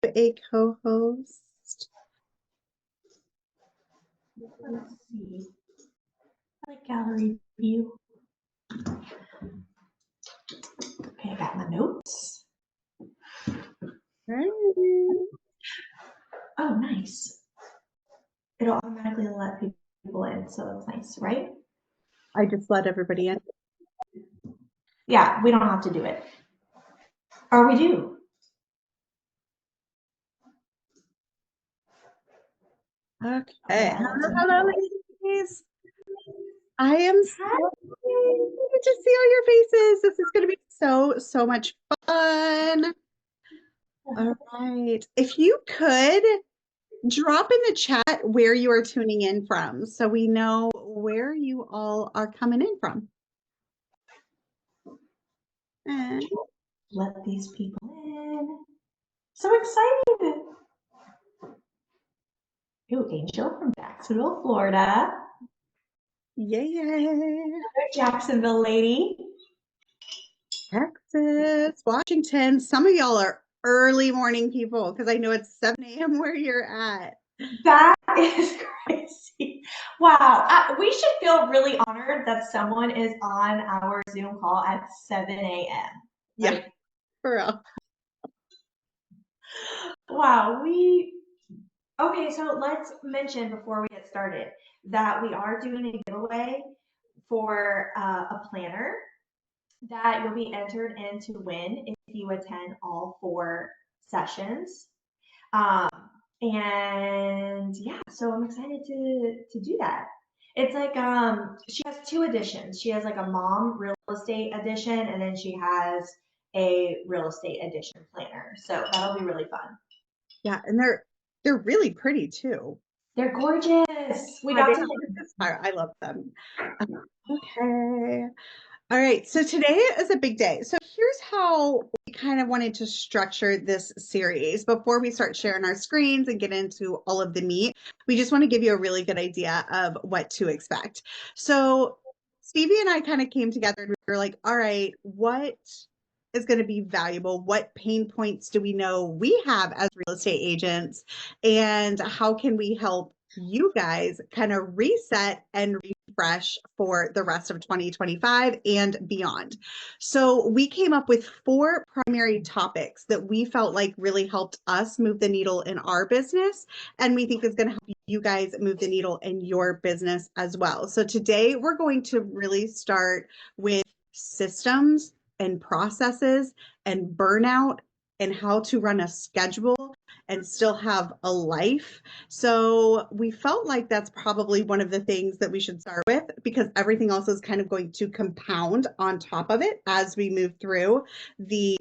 a co-host. Let's see. I like gallery view. Okay, I got my notes. Right. Oh, nice. It'll automatically let people in, so that's nice, right? I just let everybody in. Yeah, we don't have to do it. Or we do. Okay. Yeah, Hello, ladies. I am so excited to see all your faces. This is going to be so much fun. All right. If you could drop in the chat where you are tuning in from so we know where you all are coming in from. And let these people in. So excited. Ooh, Angel from Jacksonville, Florida. yay. Another Jacksonville lady. Texas, Washington. Some of y'all are early morning people because I know it's 7 a.m. where you're at. That is crazy. Wow. We should feel really honored that someone is on our Zoom call at 7 a.m. Yeah, for real. Wow. Okay, so let's mention before we get started that we are doing a giveaway for a planner that you'll be entered in to win if you attend all 4 sessions. And yeah, so I'm excited to do that. It's like she has 2 editions. She has like a mom real estate edition, and then she has a real estate edition planner. So that'll be really fun. Yeah, and they're really pretty too. They're gorgeous. We got to I love them. Okay. All right, so today is a big day. So here's how we kind of wanted to structure this series. Before we start sharing our screens and get into all of the meat, we just want to give you a really good idea of what to expect. So Stevie and I kind of came together and we were like, all right, what is going to be valuable? What pain points do we know we have as real estate agents? And how can we help you guys kind of reset and refresh for the rest of 2025 and beyond? So we came up with 4 primary topics that we felt like really helped us move the needle in our business, and we think is going to help you guys move the needle in your business as well. So today we're going to really start with systems and processes and burnout and how to run a schedule and still have a life. So we felt like that's probably one of the things that we should start with, because everything else is kind of going to compound on top of it as we move through this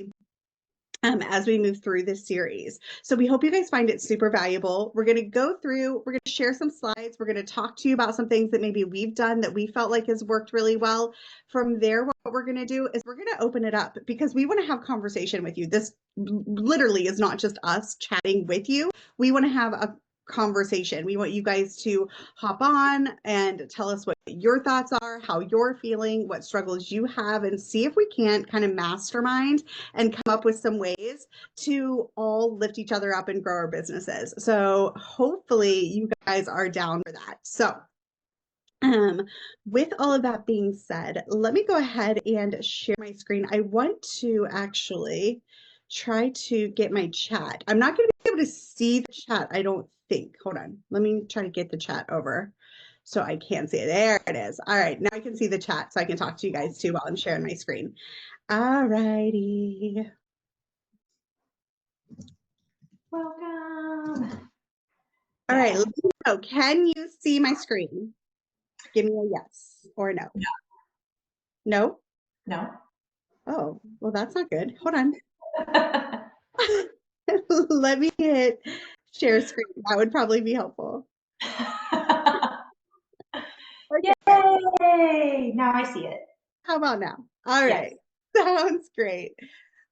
series. So we hope you guys find it super valuable. We're going to go through, we're going to share some slides. We're going to talk to you about some things that maybe we've done that we felt like has worked really well. From there, what we're going to do is we're going to open it up because we want to have conversation with you. This literally is not just us chatting with you. We want to have a conversation. We want you guys to hop on and tell us what your thoughts are, how you're feeling, what struggles you have, and see if we can't kind of mastermind and come up with some ways to all lift each other up and grow our businesses. So hopefully you guys are down for that. So with all of that being said, let me go ahead and share my screen. I want to actually try to get my chat. I'm not going to be able to see the chat, I don't think. Hold on. Let me try to get the chat over so I can see it. There it is. All right. Now I can see the chat so I can talk to you guys too while I'm sharing my screen. All righty. welcome. All right. Let me know. Can you see my screen? Give me a yes or no. No? No. Oh, well, that's not good. Hold on. Let me hit share screen. That would probably be helpful. Okay. Yay! Now I see it. How about now? All right. Yes. Sounds great.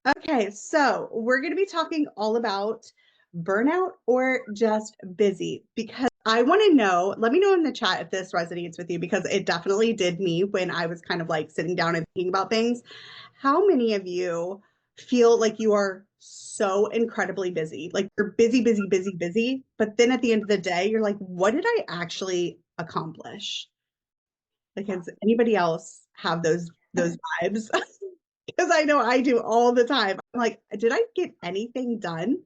Okay, so we're going to be talking all about burnout or just busy, because I want to know, let me know in the chat if this resonates with you, because it definitely did me when I was kind of like sitting down and thinking about things. How many of you feel like you are so incredibly busy. Like you're busy, busy, busy, busy. But then at the end of the day, you're like, what did I actually accomplish? Like, does anybody else have those vibes? Because I know I do all the time. I'm like, did I get anything done?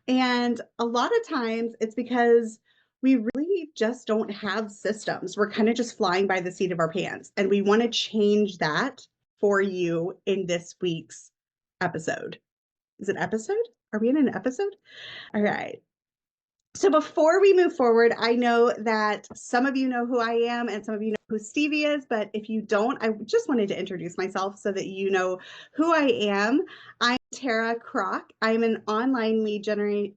And a lot of times it's because we really just don't have systems. We're kind of just flying by the seat of our pants. And we want to change that for you in this week's episode. Is it episode? Are we in an episode? All right. So before we move forward, I know that some of you know who I am and some of you know who Stevie is, but if you don't, I just wanted to introduce myself so that you know who I am. I'm Tara Kroc. I'm an online lead generation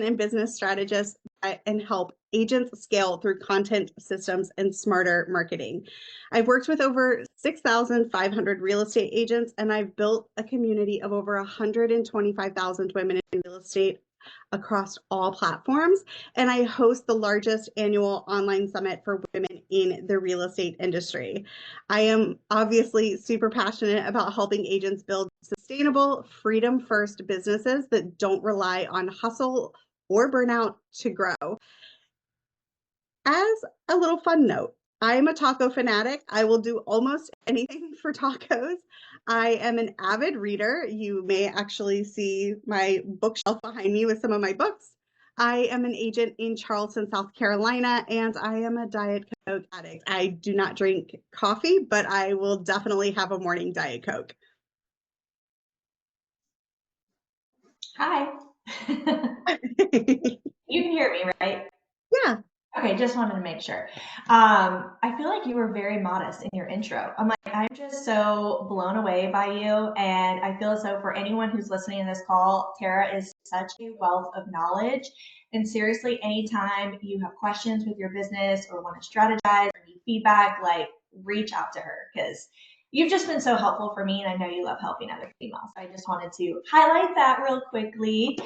and business strategist and help agents scale through content systems and smarter marketing. I've worked with over 6,500 real estate agents, and I've built a community of over 125,000 women in real estate across all platforms. And I host the largest annual online summit for women in the real estate industry. I am obviously super passionate about helping agents build sustainable, freedom first businesses that don't rely on hustle or burnout to grow. As a little fun note, I'm a taco fanatic. I will do almost anything for tacos. I am an avid reader. You may actually see my bookshelf behind me with some of my books. I am an agent in Charleston, South Carolina, and I am a Diet Coke addict. I do not drink coffee, but I will definitely have a morning Diet Coke. Hi. You can hear me, right? Yeah. Okay, just wanted to make sure. I feel like you were very modest in your intro. I'm just so blown away by you, and I feel as though for anyone who's listening to this call, Tara is such a wealth of knowledge. And seriously, anytime you have questions with your business or want to strategize or need feedback, like reach out to her because you've just been so helpful for me, and I know you love helping other females. So I just wanted to highlight that real quickly.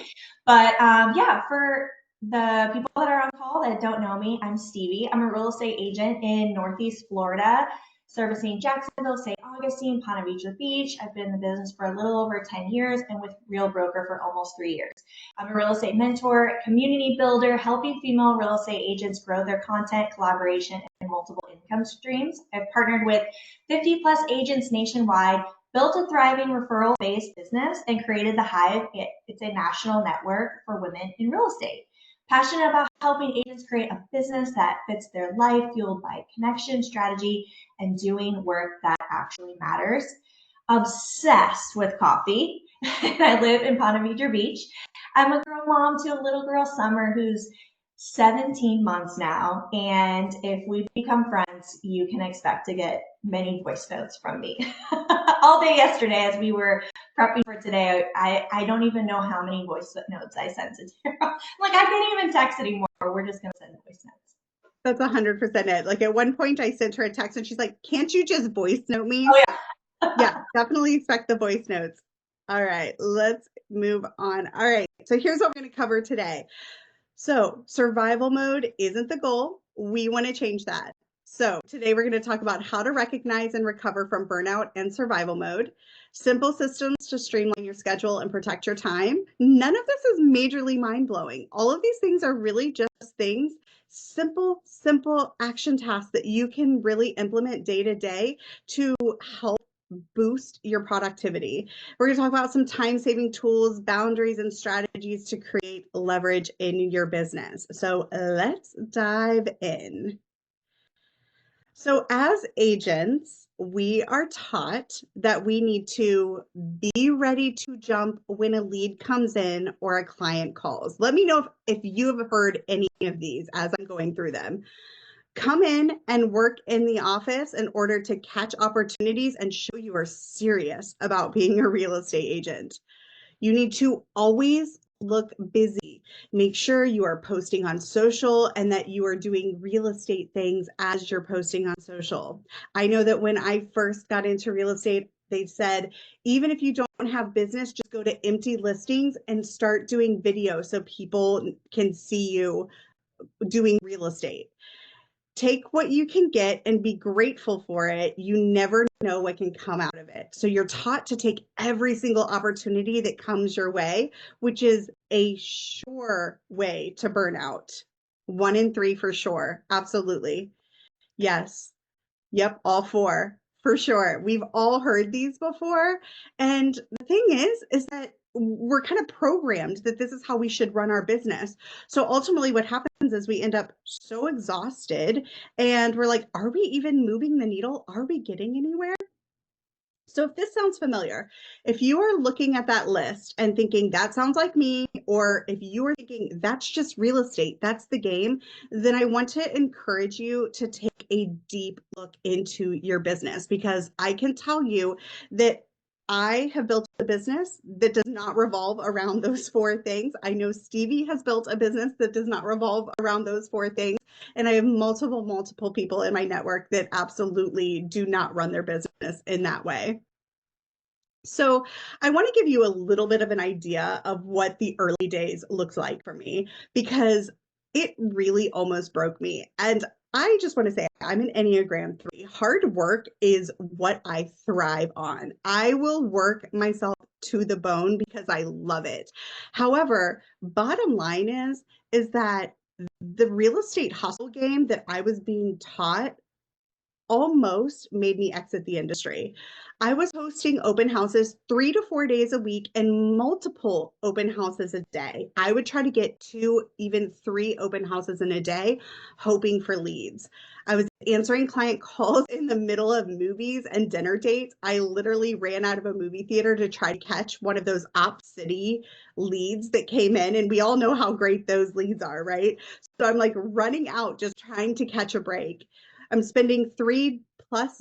But yeah, for the people that are on call that don't know me, I'm Stevie. I'm a real estate agent in Northeast Florida, servicing Jacksonville, St. Augustine, Ponte Vedra Beach. I've been in the business for a little over 10 years and with Real Broker for almost 3 years. I'm a real estate mentor, community builder, helping female real estate agents grow their content, collaboration, and multiple income streams. I've partnered with 50 plus agents nationwide, built a thriving referral-based business, and created the Hive. It's a national network for women in real estate. Passionate about helping agents create a business that fits their life, fueled by connection, strategy, and doing work that actually matters. Obsessed with coffee. I live in Ponte Vedra Beach. I'm a girl mom to a little girl, Summer, who's 17 months now. And if we become friends, you can expect to get many voice notes from me. All day yesterday as we were prepping for today, I don't even know how many voice notes I sent to Tara. Like, I can't even text anymore. We're just going to send voice notes. That's 100% it. Like at one point I sent her a text and she's like, can't you just voice note me? Oh, yeah. Yeah, definitely expect the voice notes. All right, let's move on. All right, so here's what we're going to cover today. So survival mode isn't the goal. We want to change that. So today we're going to talk about how to recognize and recover from burnout and survival mode, simple systems to streamline your schedule and protect your time. None of this is majorly mind-blowing. All of these things are really just things, simple action tasks that you can really implement day to day to help boost your productivity. We're going to talk about some time saving tools, boundaries, and strategies to create leverage in your business. So let's dive in. So, as agents, we are taught that we need to be ready to jump when a lead comes in or a client calls. Let me know if you have heard any of these as I'm going through them. Come in and work in the office in order to catch opportunities and show you are serious about being a real estate agent. You need to always look busy. Make sure you are posting on social and that you are doing real estate things as you're posting on social. I know that when I first got into real estate, they said, even if you don't have business, just go to empty listings and start doing video so people can see you doing real estate. take what you can get and be grateful for it. You never know what can come out of it. So you're taught to take every single opportunity that comes your way, which is a sure way to burn out. 1 in 3 for sure. Absolutely. Yes. Yep, all four for sure. We've all heard these before. And the thing is that we're kind of programmed that this is how we should run our business. So ultimately, what happens is we end up so exhausted and we're like, are we even moving the needle? Are we getting anywhere? So if this sounds familiar, if you are looking at that list and thinking that sounds like me, or if you are thinking that's just real estate, that's the game, then I want to encourage you to take a deep look into your business because I can tell you that I have built a business that does not revolve around those four things. I know Stevie has built a business that does not revolve around those four things. And I have multiple people in my network that absolutely do not run their business in that way. So, I want to give you a little bit of an idea of what the early days looked like for me because it really almost broke me. And I just want to say I'm an Enneagram 3. Hard work is what I thrive on. I will work myself to the bone because I love it. However, bottom line is that the real estate hustle game that I was being taught almost made me exit the industry. I was hosting open houses 3 to 4 days a week and multiple open houses a day. I would try to get 2, even 3 open houses in a day, hoping for leads. I was answering client calls in the middle of movies and dinner dates. I literally ran out of a movie theater to try to catch one of those Op City leads that came in, and we all know how great those leads are, right? So I'm like running out just trying to catch a break. I'm spending 3+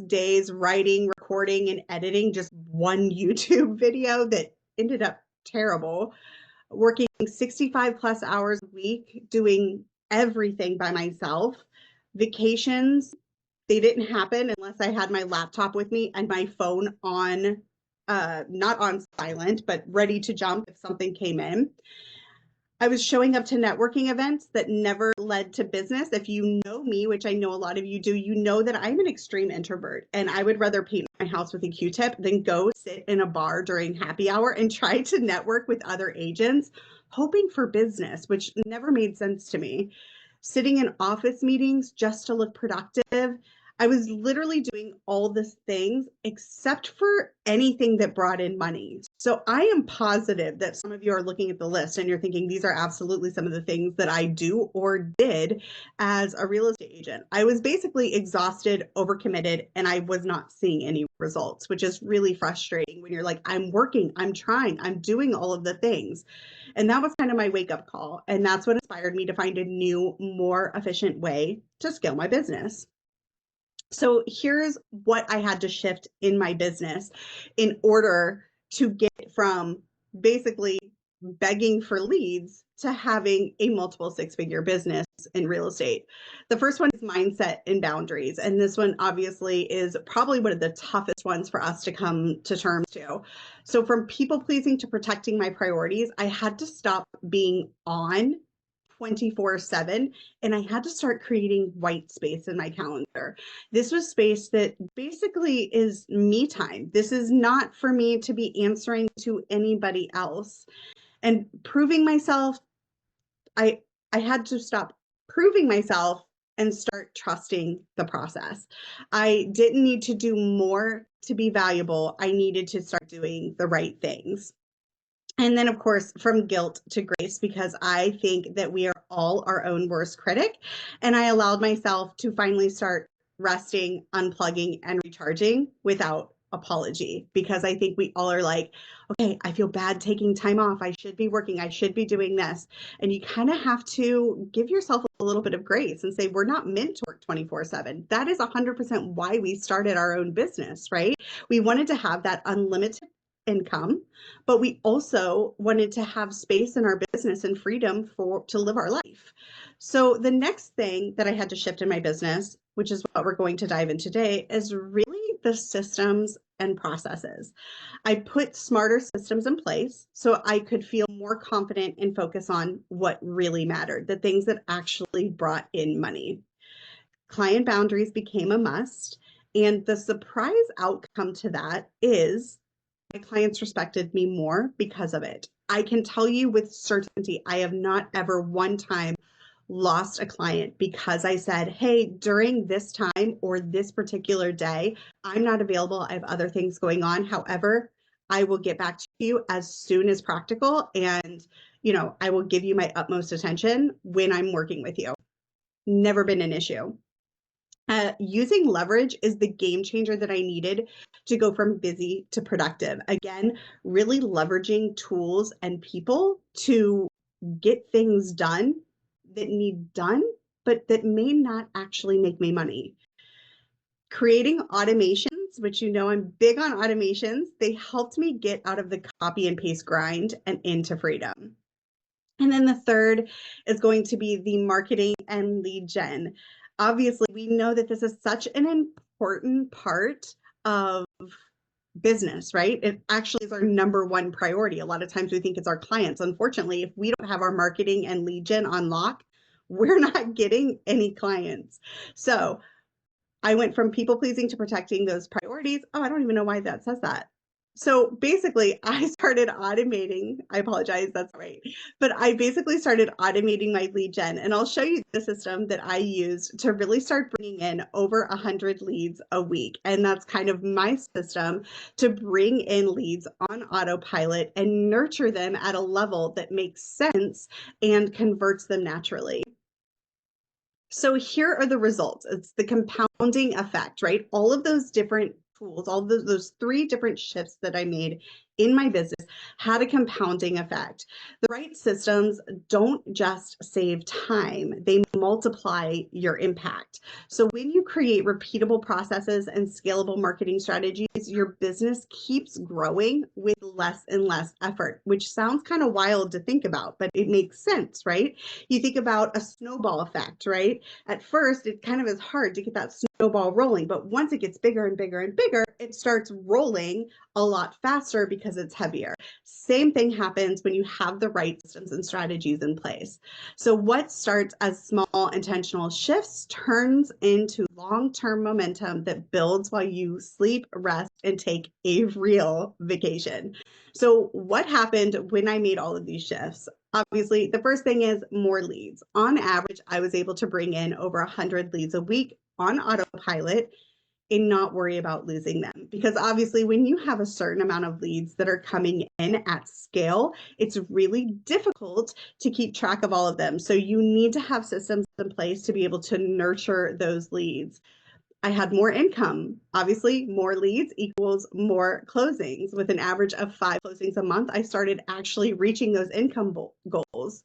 days writing, recording, and editing just one YouTube video that ended up terrible. Working 65 plus hours a week, doing everything by myself. Vacations, they didn't happen unless I had my laptop with me and my phone on, not on silent, but ready to jump if something came in. I was showing up to networking events that never led to business. If you know me, which I know a lot of you do, you know that I'm an extreme introvert and I would rather paint my house with a Q-tip than go sit in a bar during happy hour and try to network with other agents, hoping for business, which never made sense to me. Sitting in office meetings just to look productive. I was literally doing all these things except for anything that brought in money. So I am positive that some of you are looking at the list and you're thinking these are absolutely some of the things that I do or did as a real estate agent. I was basically exhausted, overcommitted, and I was not seeing any results, which is really frustrating when you're like, I'm working, I'm trying, I'm doing all of the things. And that was kind of my wake up call. And that's what inspired me to find a new, more efficient way to scale my business. So here's what I had to shift in my business in order to get from basically begging for leads to having a multiple six-figure business in real estate. The first one is mindset and boundaries. And this one obviously is probably one of the toughest ones for us to come to terms to. So from people pleasing to protecting my priorities, I had to stop being on 24/7 and I had to start creating white space in my calendar. This was space that basically is me time. This is not for me to be answering to anybody else. And proving myself, I I had to stop proving myself and start trusting the process. I didn't need to do more to be valuable. I needed to start doing the right things. And then, of course, from guilt to grace, because I think that we are all our own worst critic. And I allowed myself to finally start resting, unplugging, and recharging without apology, because I think we all are like, okay, I feel bad taking time off. I should be working. I should be doing this. And you kind of have to give yourself a little bit of grace and say, we're not meant to work 24/7. That is 100% why we started our own business, right? We wanted to have that unlimited income, but we also wanted to have space in our business and freedom for to live our life. So the next thing that I had to shift in my business, which is what we're going to dive in today, is really the systems and processes. I put smarter systems in place so I could feel more confident and focus on what really mattered, the things that actually brought in money. Client boundaries became a must. And the surprise outcome to that is my clients respected me more because of it. I can tell you with certainty, I have not ever one time lost a client because I said, hey, during this time or this particular day, I'm not available. I have other things going on. However, I will get back to you as soon as practical. And, I will give you my utmost attention when I'm working with you. Never been an issue. Using leverage is the game changer that I needed to go from busy to productive. Again, really leveraging tools and people to get things done that need done, but that may not actually make me money. Creating automations, which I'm big on automations, they helped me get out of the copy and paste grind and into freedom. And then the third is going to be the marketing and lead gen. Obviously, we know that this is such an important part of business, right? It actually is our number one priority. A lot of times we think it's our clients. Unfortunately, if we don't have our marketing and lead gen on lock, we're not getting any clients. So I went from people pleasing to protecting those priorities. Oh, I don't even know why that says that. So basically, I started automating. I apologize, that's right. But I basically started automating my lead gen. And I'll show you the system that I used to really start bringing in over 100 leads a week. And that's kind of my system to bring in leads on autopilot and nurture them at a level that makes sense and converts them naturally. So here are the results. It's the compounding effect, right? All of those different tools, all those three different shifts that I made in my business had a compounding effect. The right systems don't just save time, they multiply your impact. So when you create repeatable processes and scalable marketing strategies, your business keeps growing with less and less effort, which sounds kind of wild to think about, but it makes sense, right? You think about a snowball effect, right? At first, it kind of is hard to get that snowball rolling, but once it gets bigger and bigger and bigger, it starts rolling a lot faster because it's heavier. Same thing happens when you have the right systems and strategies in place. So what starts as small intentional shifts turns into long-term momentum that builds while you sleep, rest, and take a real vacation. So what happened when I made all of these shifts? Obviously, the first thing is more leads. On average, I was able to bring in over 100 leads a week on autopilot and not worry about losing them. Because obviously, when you have a certain amount of leads that are coming in at scale, it's really difficult to keep track of all of them. So you need to have systems in place to be able to nurture those leads. I had more income. Obviously, more leads equals more closings. With an average of 5 closings a month, I started actually reaching those income goals.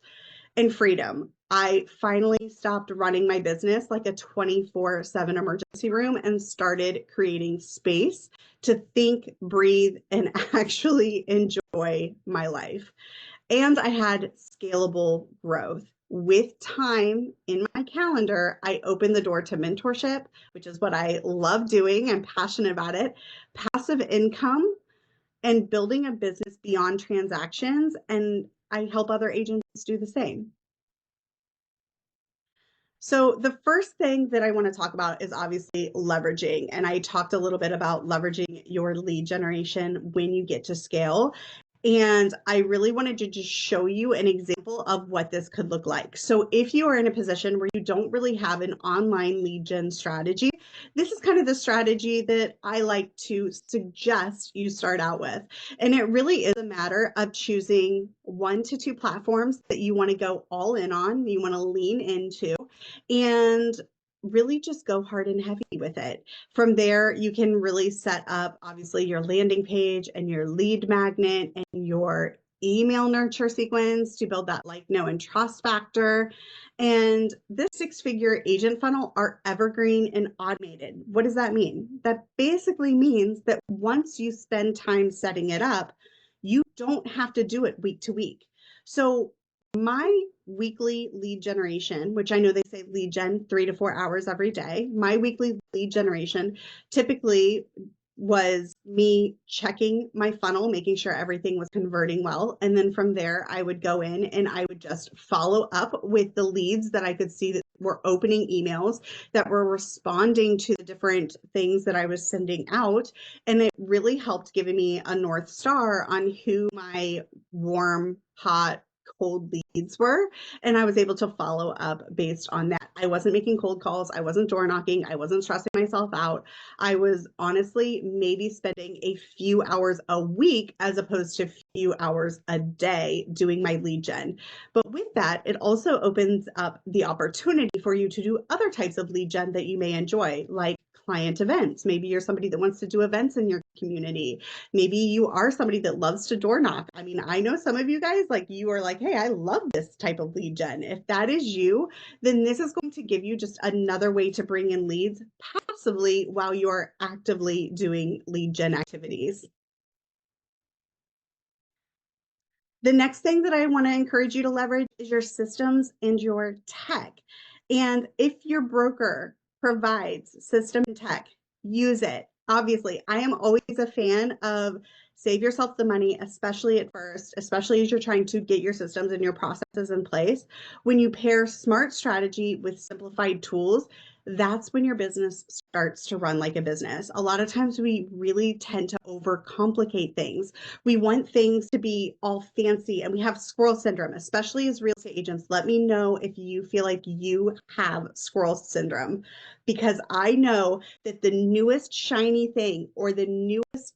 And freedom. I finally stopped running my business like a 24/7 emergency room and started creating space to think, breathe, and actually enjoy my life. And I had scalable growth. With time in my calendar, I opened the door to mentorship, which is what I love doing. I'm passionate about it, passive income, and building a business beyond transactions. And I help other agents do the same. So the first thing that I want to talk about is obviously leveraging. And I talked a little bit about leveraging your lead generation when you get to scale. And I really wanted to just show you an example of what this could look like. So if you are in a position where you don't really have an online lead gen strategy, this is kind of the strategy that I like to suggest you start out with. And it really is a matter of choosing 1 to 2 platforms that you want to go all in on, you want to lean into, and really just go hard and heavy with it. From there, you can really set up obviously your landing page and your lead magnet and your email nurture sequence to build that like, know, and trust factor. And this 6-figure agent funnel are evergreen and automated. What does that mean? That basically means that once you spend time setting it up, you don't have to do it week to week. So my weekly lead generation, which I know they say lead gen 3 to 4 hours every day, my weekly lead generation typically was me checking my funnel, making sure everything was converting well. And then from there, I would go in and I would just follow up with the leads that I could see that were opening emails, that were responding to the different things that I was sending out. And it really helped giving me a North Star on who my warm, hot, cold leads were. And I was able to follow up based on that. I wasn't making cold calls. I wasn't door knocking. I wasn't stressing myself out. I was honestly maybe spending a few hours a week as opposed to a few hours a day doing my lead gen. But with that, it also opens up the opportunity for you to do other types of lead gen that you may enjoy, like client events. Maybe you're somebody that wants to do events in your community. Maybe you are somebody that loves to door knock. I mean, I know some of you guys, like you are like, hey, I love this type of lead gen. If that is you, then this is going to give you just another way to bring in leads passively while you're actively doing lead gen activities. The next thing that I want to encourage you to leverage is your systems and your tech. And if your broker provides system and tech, use it. Obviously, I am always a fan of save yourself the money, especially at first, especially as you're trying to get your systems and your processes in place. When you pair smart strategy with simplified tools, that's when your business starts to run like a business. A lot of times we really tend to overcomplicate things. We want things to be all fancy, and we have squirrel syndrome, especially as real estate agents. Let me know if you feel like you have squirrel syndrome, because I know that the newest shiny thing, or the newest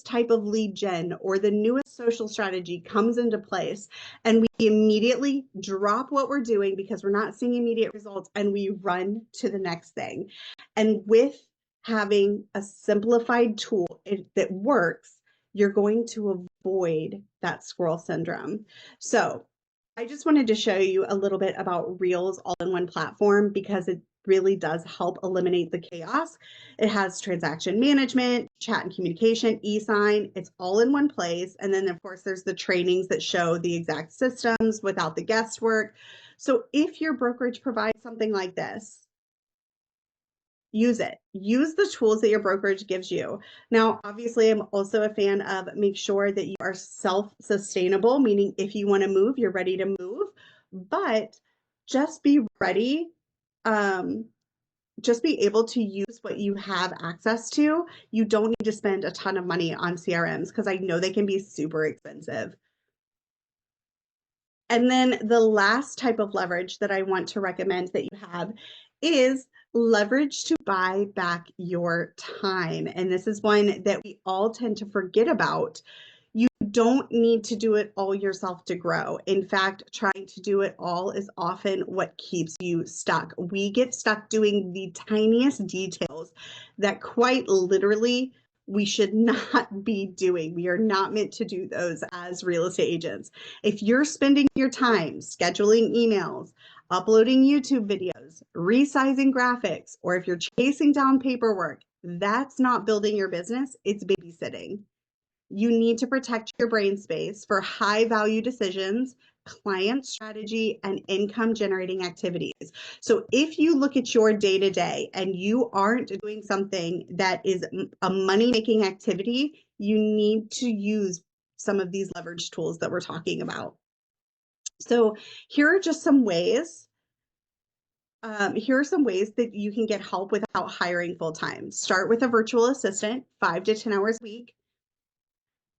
type of lead gen, or the newest social strategy comes into place, and we immediately drop what we're doing because we're not seeing immediate results, and we run to the next thing. And with having a simplified tool that works, you're going to avoid that squirrel syndrome. So I just wanted to show you a little bit about Reels all in one platform, because it really does help eliminate the chaos. It has transaction management, chat and communication, e-sign. It's all in one place. And then, of course, there's the trainings that show the exact systems without the guesswork. So if your brokerage provides something like this, use it. Use the tools that your brokerage gives you. Now, obviously, I'm also a fan of make sure that you are self-sustainable, meaning if you want to move, you're ready to move, but just be ready. Um, just be able to use what you have access to. You don't need to spend a ton of money on CRMs, because I know they can be super expensive. And then the last type of leverage that I want to recommend that you have is leverage to buy back your time. And this is one that we all tend to forget about. You don't need to do it all yourself to grow. In fact, trying to do it all is often what keeps you stuck. We get stuck doing the tiniest details that quite literally we should not be doing. We are not meant to do those as real estate agents. If you're spending your time scheduling emails, uploading YouTube videos, resizing graphics, or if you're chasing down paperwork, that's not building your business, it's babysitting. You need to protect your brain space for high value decisions, client strategy, and income generating activities. So if you look at your day to day and you aren't doing something that is a money making activity, you need to use some of these leverage tools that we're talking about. So here are just some ways. Here are some ways that you can get help without hiring full time. Start with a virtual assistant, 5 to 10 hours a week.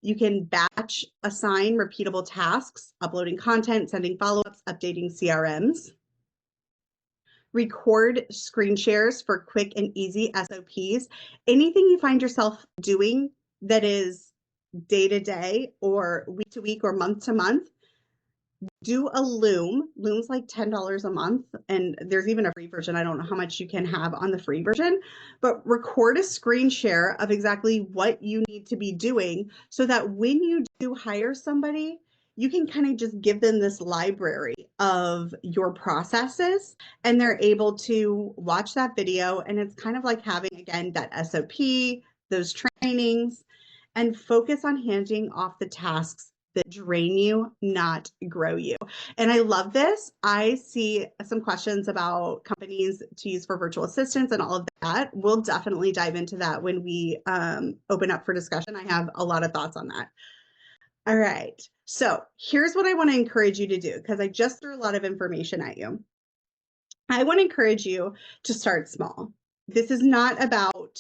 You can batch assign repeatable tasks, uploading content, sending follow-ups, updating CRMs. Record screen shares for quick and easy SOPs. Anything you find yourself doing that is day to day or week to week or month to month, do a Loom. Loom's like $10 a month, and there's even a free version. I don't know how much you can have on the free version, but record a screen share of exactly what you need to be doing, so that when you do hire somebody, you can kind of just give them this library of your processes, and they're able to watch that video. And it's kind of like having, again, that SOP, those trainings, and focus on handing off the tasks that drain you, not grow you. And I love this. I see some questions about companies to use for virtual assistants and all of that. We'll definitely dive into that when we open up for discussion. I have a lot of thoughts on that. All right. So here's what I want to encourage you to do, because I just threw a lot of information at you. I want to encourage you to start small. This is not about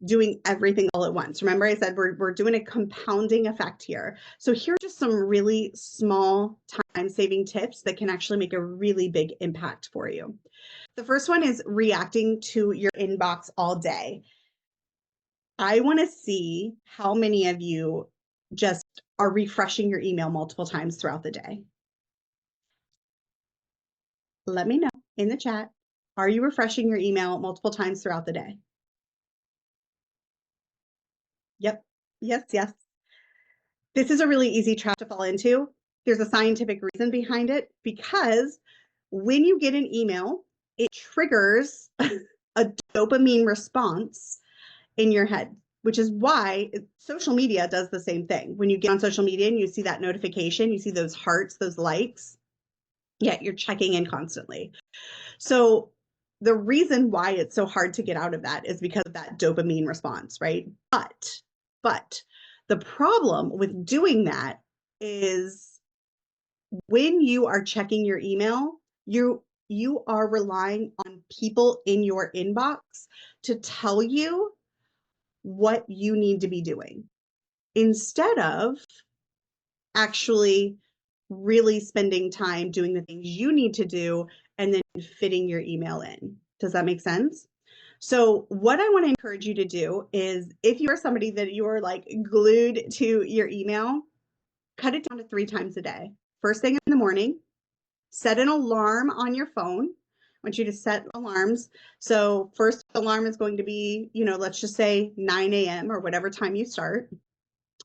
doing everything all at once. Remember, I said we're doing a compounding effect here. So here are just some really small time saving tips that can actually make a really big impact for you. The first one is reacting to your inbox all day. I want to see how many of you just are refreshing your email multiple times throughout the day. Let me know in the chat. Are you refreshing your email multiple times throughout the day? Yep. Yes, yes. This is a really easy trap to fall into. There's a scientific reason behind it because when you get an email, it triggers a dopamine response in your head, which is why social media does the same thing. When you get on social media and you see that notification, you see those hearts, those likes, yeah, you're checking in constantly. So the reason why it's so hard to get out of that is because of that dopamine response, right? But the problem with doing that is when you are checking your email, you are relying on people in your inbox to tell you what you need to be doing instead of actually really spending time doing the things you need to do and then fitting your email in. Does that make sense? So, what I want to encourage you to do is if you are somebody that you are like glued to your email, cut it down to 3 times a day. First thing in the morning, set an alarm on your phone. I want you to set alarms. So, first alarm is going to be, let's just say 9 a.m. or whatever time you start.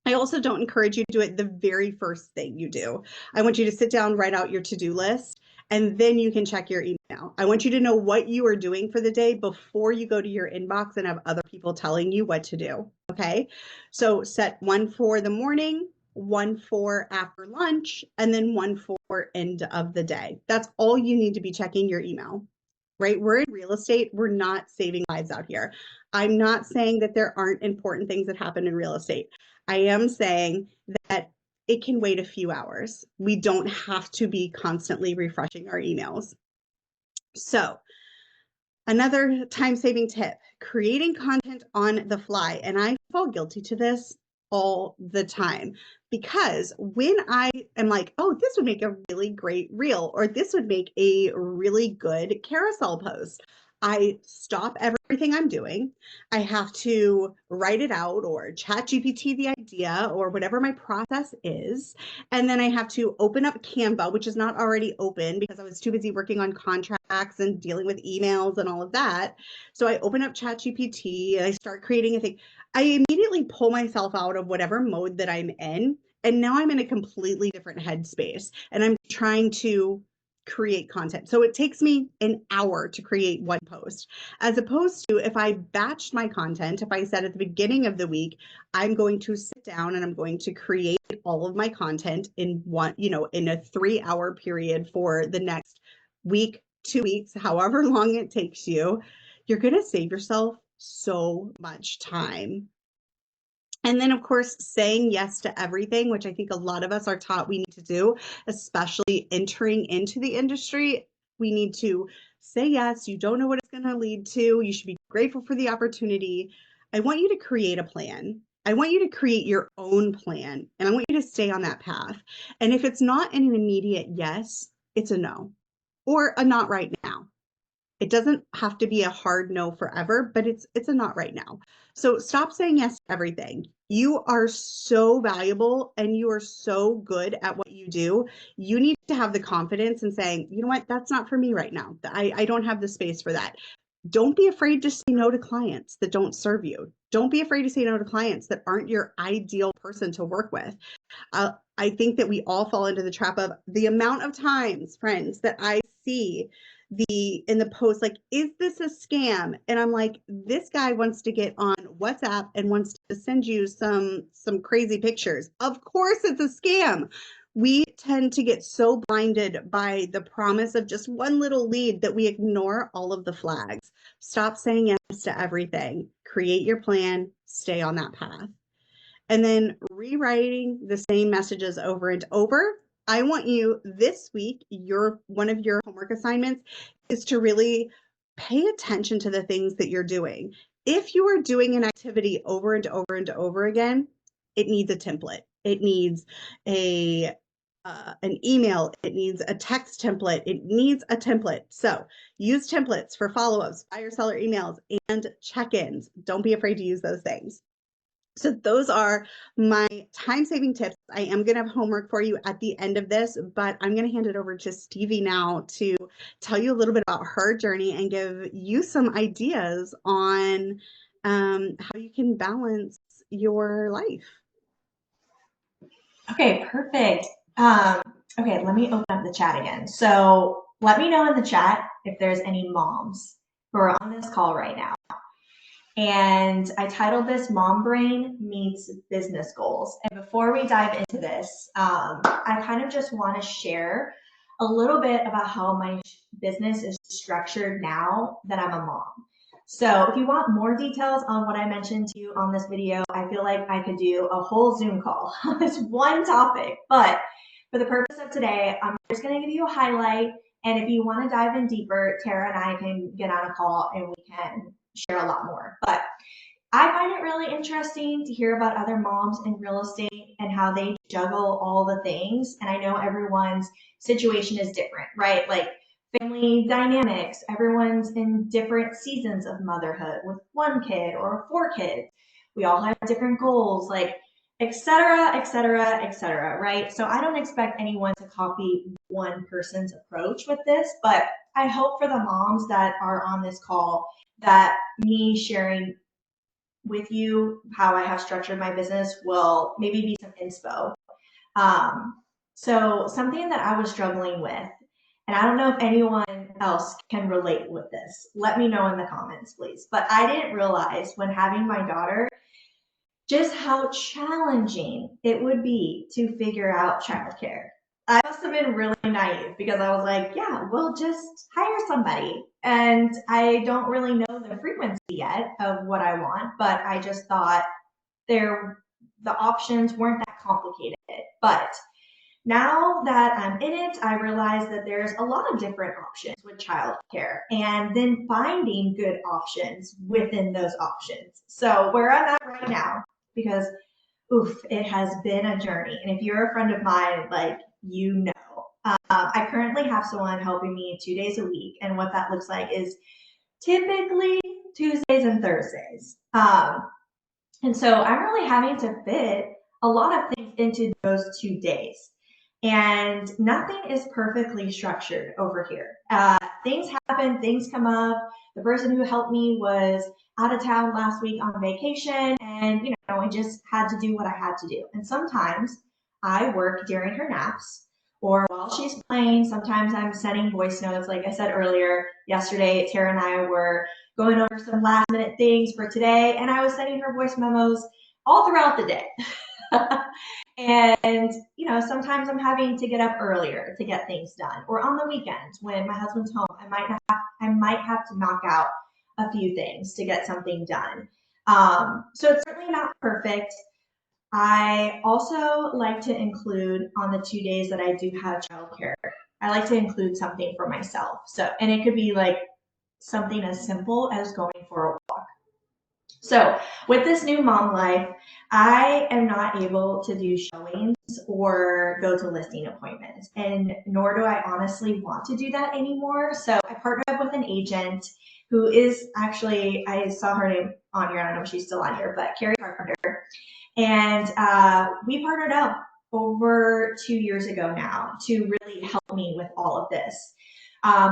I also don't encourage you to do it the very first thing you do. I want you to sit down, write out your to-do list, and then you can check your email. I want you to know what you are doing for the day before you go to your inbox and have other people telling you what to do. Okay. So set one for the morning, one for after lunch, and then one for end of the day. That's all you need to be checking your email, right? We're in real estate. We're not saving lives out here. I'm not saying that there aren't important things that happen in real estate. I am saying that it can wait a few hours. We don't have to be constantly refreshing our emails. So, another time saving tip, creating content on the fly. And I fall guilty to this all the time because when I am like, oh, this would make a really great reel or this would make a really good carousel post, I stop everything I'm doing. I have to write it out or chat GPT the idea or whatever my process is. And then I have to open up Canva, which is not already open because I was too busy working on contracts and dealing with emails and all of that. So I open up ChatGPT and I start creating a thing. I immediately pull myself out of whatever mode that I'm in. And now I'm in a completely different headspace and I'm trying to create content. So it takes me an hour to create one post, as opposed to if I batched my content, if I said at the beginning of the week, I'm going to sit down and I'm going to create all of my content in one, in a 3 hour period for the next week, 2 weeks, however long it takes you, you're going to save yourself so much time. And then, of course, saying yes to everything, which I think a lot of us are taught we need to do, especially entering into the industry. We need to say yes. You don't know what it's going to lead to. You should be grateful for the opportunity. I want you to create a plan. I want you to create your own plan, and I want you to stay on that path. And if it's not an immediate yes, it's a no or a not right now. It doesn't have to be a hard no forever, but it's a not right now. So stop saying yes to everything. You are so valuable and you are so good at what you do. You need to have the confidence in saying, you know what, that's not for me right now. I don't have the space for that. Don't be afraid to say no to clients that don't serve you. Don't be afraid to say no to clients that aren't your ideal person to work with. I think that we all fall into the trap of the amount of times, friends, that I see in the post like, is this a scam? And I'm like, this guy wants to get on WhatsApp and wants to send you some crazy pictures. Of course it's a scam. We tend to get so blinded by the promise of just one little lead that we ignore all of the flags. Stop saying yes to everything. Create your plan, stay on that path. And then rewriting the same messages over and over. I want you this week, your one of your homework assignments is to really pay attention to the things that you're doing. If you are doing an activity over and over and over again, it needs a template. It needs a an email. It needs a text template. It needs a template. So use templates for follow-ups, buyer seller emails, and check-ins. Don't be afraid to use those things. So those are my time-saving tips. I am going to have homework for you at the end of this, but I'm going to hand it over to Stevie now to tell you a little bit about her journey and give you some ideas on how you can balance your life. Okay, perfect. Um, okay, let me open up the chat again. So let me know in the chat if there's any moms who are on this call right now. And I titled this Mom Brain Meets Business Goals. And before we dive into this, I kind of just want to share a little bit about how my business is structured now that I'm a mom. So if you want more details on what I mentioned to you on this video, I feel like I could do a whole Zoom call on this one topic. But for the purpose of today, I'm just going to give you a highlight. And if you want to dive in deeper, Tara and I can get on a call and we can share a lot more. But I find it really interesting to hear about other moms in real estate and how they juggle all the things. And I know everyone's situation is different, right? Like family dynamics, everyone's in different seasons of motherhood with one kid or 4 kids. We all have different goals, like et cetera, et cetera, et cetera, right? So I don't expect anyone to copy one person's approach with this, but I hope for the moms that are on this call that me sharing with you how I have structured my business will maybe be some inspo. So something that I was struggling with, and I don't know if anyone else can relate with this. Let me know in the comments, please. But I didn't realize when having my daughter just how challenging it would be to figure out childcare. I must have been really naive because I was like, yeah, we'll just hire somebody. And I don't really know the frequency yet of what I want, but I just thought the options weren't that complicated. But now that I'm in it, I realize that there's a lot of different options with childcare and then finding good options within those options. So where I'm at right now, because oof, it has been a journey. And if you're a friend of mine, like you know, I currently have someone helping me 2 days a week. And what that looks like is typically Tuesdays and Thursdays. And so I'm really having to fit a lot of things into those 2 days. And nothing is perfectly structured over here. Things happen, things come up. The person who helped me was out of town last week on vacation, and I just had to do what I had to do. And sometimes I work during her naps or while she's playing. Sometimes I'm sending voice notes. Like I said earlier, yesterday, Tara and I were going over some last minute things for today, and I was sending her voice memos all throughout the day. And sometimes I'm having to get up earlier to get things done, or on the weekends when my husband's home, I might have to knock out a few things to get something done. So it's certainly not perfect. I also like to include on the 2 days that I do have childcare, I like to include something for myself. So, and it could be like something as simple as going for a walk. So with this new mom life, I am not able to do showings or go to listing appointments, and nor do I honestly want to do that anymore. So I partnered up with an agent who is actually, I saw her name on here, I don't know if she's still on here, but Carrie Carpenter. And we partnered up over 2 years ago now to really help me with all of this.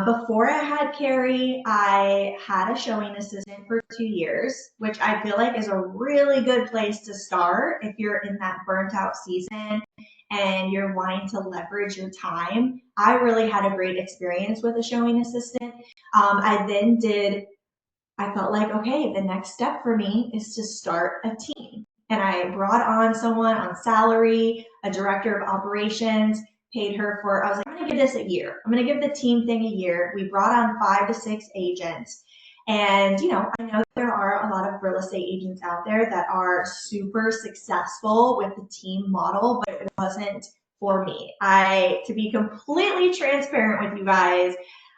Before I had Carrie, I had a showing assistant for 2 years, which I feel like is a really good place to start if you're in that burnt out season and you're wanting to leverage your time. I really had a great experience with a showing assistant. I felt like, okay, the next step for me is to start a team. And I brought on someone on salary, a director of operations, paid her for, I was like, I'm going to give this a year. I'm going to give the team thing a year. We brought on 5 to 6 agents. And, I know there are a lot of real estate agents out there that are super successful with the team model, but it wasn't for me. To be completely transparent with you guys,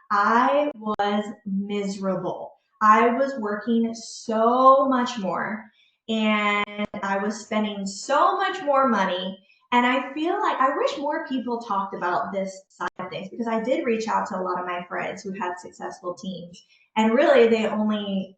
I was miserable. I was working so much more and I was spending so much more money. And I feel like I wish more people talked about this side of things, because I did reach out to a lot of my friends who had successful teams, and really they only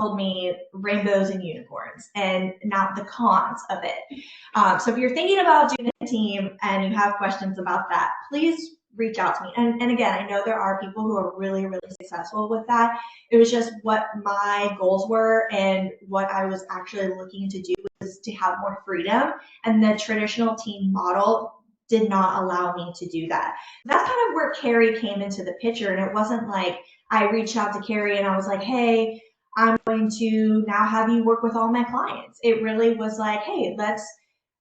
told me rainbows and unicorns and not the cons of it. So if you're thinking about doing a team and you have questions about that, please reach out to me. And again, I know there are people who are really, really successful with that. It was just what my goals were, and what I was actually looking to do was to have more freedom. And the traditional team model did not allow me to do that. That's kind of where Carrie came into the picture. And it wasn't like I reached out to Carrie and I was like, hey, I'm going to now have you work with all my clients. It really was like, hey, let's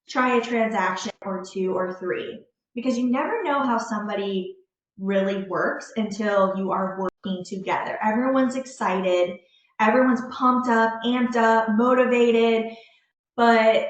try a transaction or two or three, because you never know how somebody really works until you are working together. Everyone's excited, everyone's pumped up, amped up, motivated, but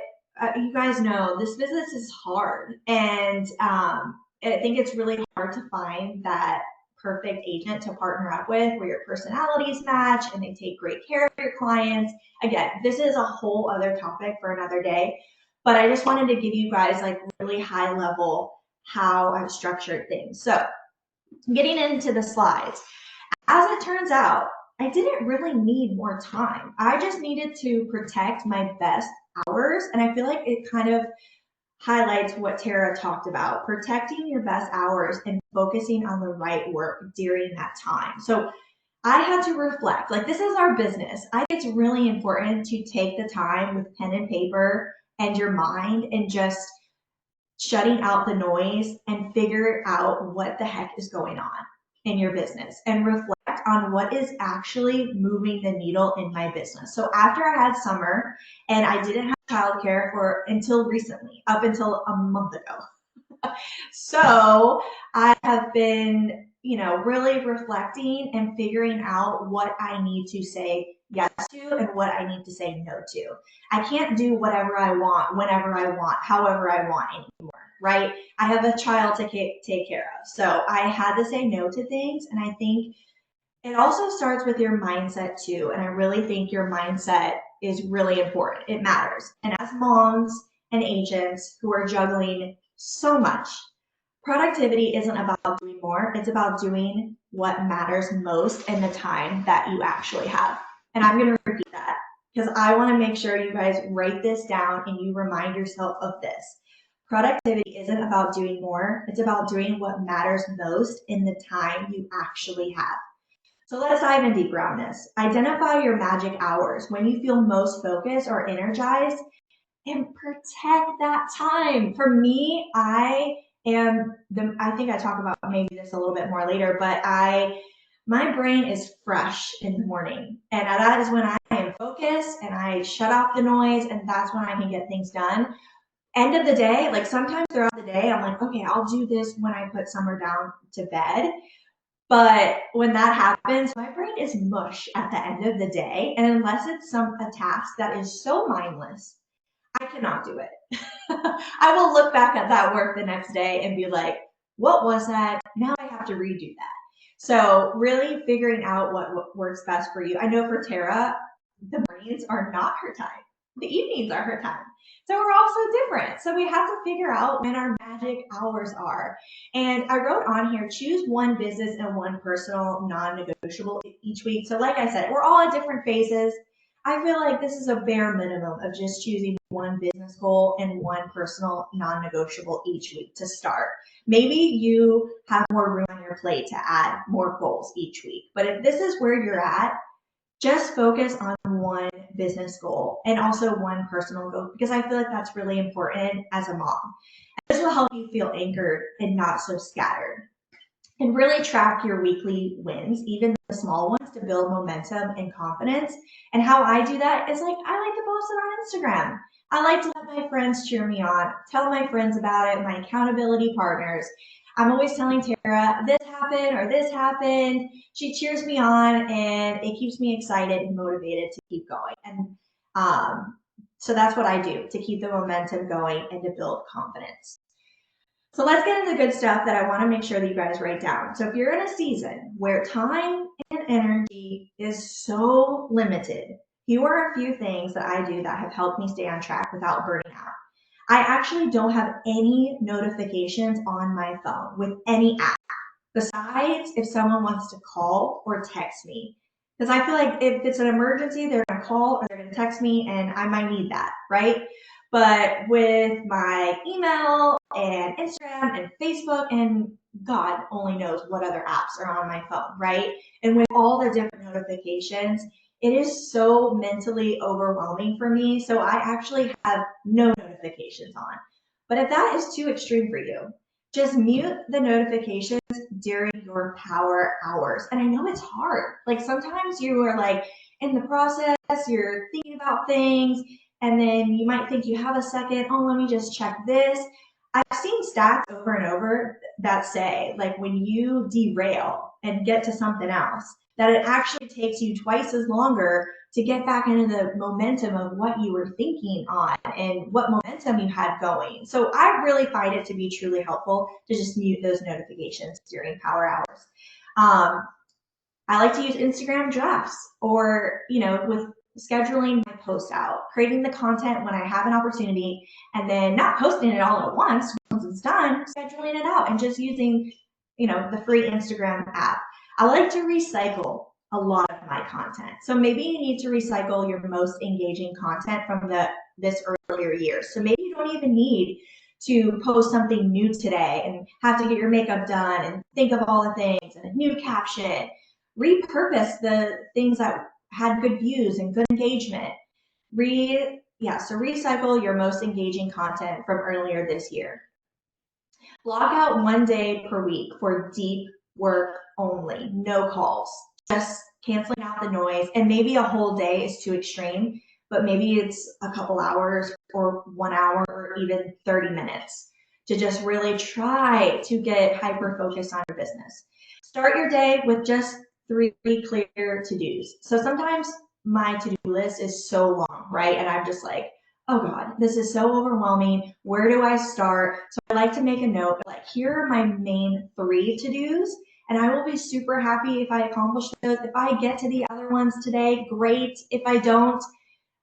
you guys know this business is hard, and I think it's really hard to find that perfect agent to partner up with where your personalities match and they take great care of your clients. Again, this is a whole other topic for another day, but I just wanted to give you guys like really high level how I've structured things. So getting into the slides, as it turns out, I didn't really need more time. I just needed to protect my best hours. And I feel like it kind of highlights what Tara talked about, protecting your best hours and focusing on the right work during that time. So I had to reflect, like, this is our business. I think it's really important to take the time with pen and paper and your mind and just shutting out the noise and figure out what the heck is going on in your business and reflect on what is actually moving the needle in my business. So after I had summer and I didn't have childcare for until recently, up until a month ago. So I have been, really reflecting and figuring out what I need to say yes to and what I need to say no to. I can't do whatever I want, whenever I want, however I want anymore, right? I have a child to take care of. So I had to say no to things. And I think it also starts with your mindset too. And I really think your mindset is really important. It matters. And as moms and agents who are juggling so much, productivity isn't about doing more. It's about doing what matters most in the time that you actually have. And I'm going to repeat that because I want to make sure you guys write this down and you remind yourself of this. Productivity isn't about doing more. It's about doing what matters most in the time you actually have. So let's dive in deeper on this. Identify your magic hours, when you feel most focused or energized, and protect that time. For me, I think I talk about maybe this a little bit more later, but my brain is fresh in the morning. And that is when I am focused and I shut off the noise, and that's when I can get things done. End of the day, like sometimes throughout the day, I'm like, okay, I'll do this when I put Summer down to bed. But when that happens, my brain is mush at the end of the day. And unless it's a task that is so mindless, I cannot do it. I will look back at that work the next day and be like, what was that? Now I have to redo that. So really figuring out what works best for you. I know for Tara, the mornings are not her time. The evenings are her time. So we're all so different. So we have to figure out when our magic hours are. And I wrote on here, choose one business and one personal non-negotiable each week. So like I said, we're all at different phases. I feel like this is a bare minimum of just choosing one business goal and one personal non-negotiable each week to start. Maybe you have more room on your plate to add more goals each week. But if this is where you're at, just focus on one business goal and also one personal goal, because I feel like that's really important as a mom. This will help you feel anchored and not so scattered. And really track your weekly wins, even the small ones, to build momentum and confidence. And how I do that is like, I like to post it on Instagram. I like to let my friends cheer me on, tell my friends about it, my accountability partners. I'm always telling Tara, this happened or this happened. She cheers me on and it keeps me excited and motivated to keep going. And so that's what I do to keep the momentum going and to build confidence. So let's get into the good stuff that I want to make sure that you guys write down. So if you're in a season where time and energy is so limited, here are a few things that I do that have helped me stay on track without burning out. I actually don't have any notifications on my phone with any app besides if someone wants to call or text me. Because I feel like if it's an emergency, they're going to call or they're going to text me and I might need that, right? But with my email and Instagram and Facebook and God only knows what other apps are on my phone, right? And with all the different notifications, it is so mentally overwhelming for me. So I actually have no notifications on. But if that is too extreme for you, just mute the notifications during your power hours. And I know it's hard. Like sometimes you are like in the process, you're thinking about things, and then you might think you have a second, oh, let me just check this. I've seen stats over and over that say, like, when you derail and get to something else, that it actually takes you twice as longer to get back into the momentum of what you were thinking on and what momentum you had going. So I really find it to be truly helpful to just mute those notifications during power hours. I like to use Instagram drafts or, with scheduling my post out, creating the content when I have an opportunity, and then not posting it all at once it's done, scheduling it out and just using, the free Instagram app. I like to recycle a lot of my content. So maybe you need to recycle your most engaging content from this earlier years. So maybe you don't even need to post something new today and have to get your makeup done and think of all the things and a new caption. Repurpose the things that had good views and good engagement. So recycle your most engaging content from earlier this year. Block out 1 day per week for deep work only, no calls, just canceling out the noise. And maybe a whole day is too extreme, but maybe it's a couple hours or 1 hour or even 30 minutes to just really try to get hyper focused on your business. Start your day with just 3 clear to-dos. So sometimes my to-do list is so long, right? And I'm just like, oh God, this is so overwhelming. Where do I start? So I like to make a note, like, here are my main 3 to-dos. And I will be super happy if I accomplish those. If I get to the other ones today, great. If I don't,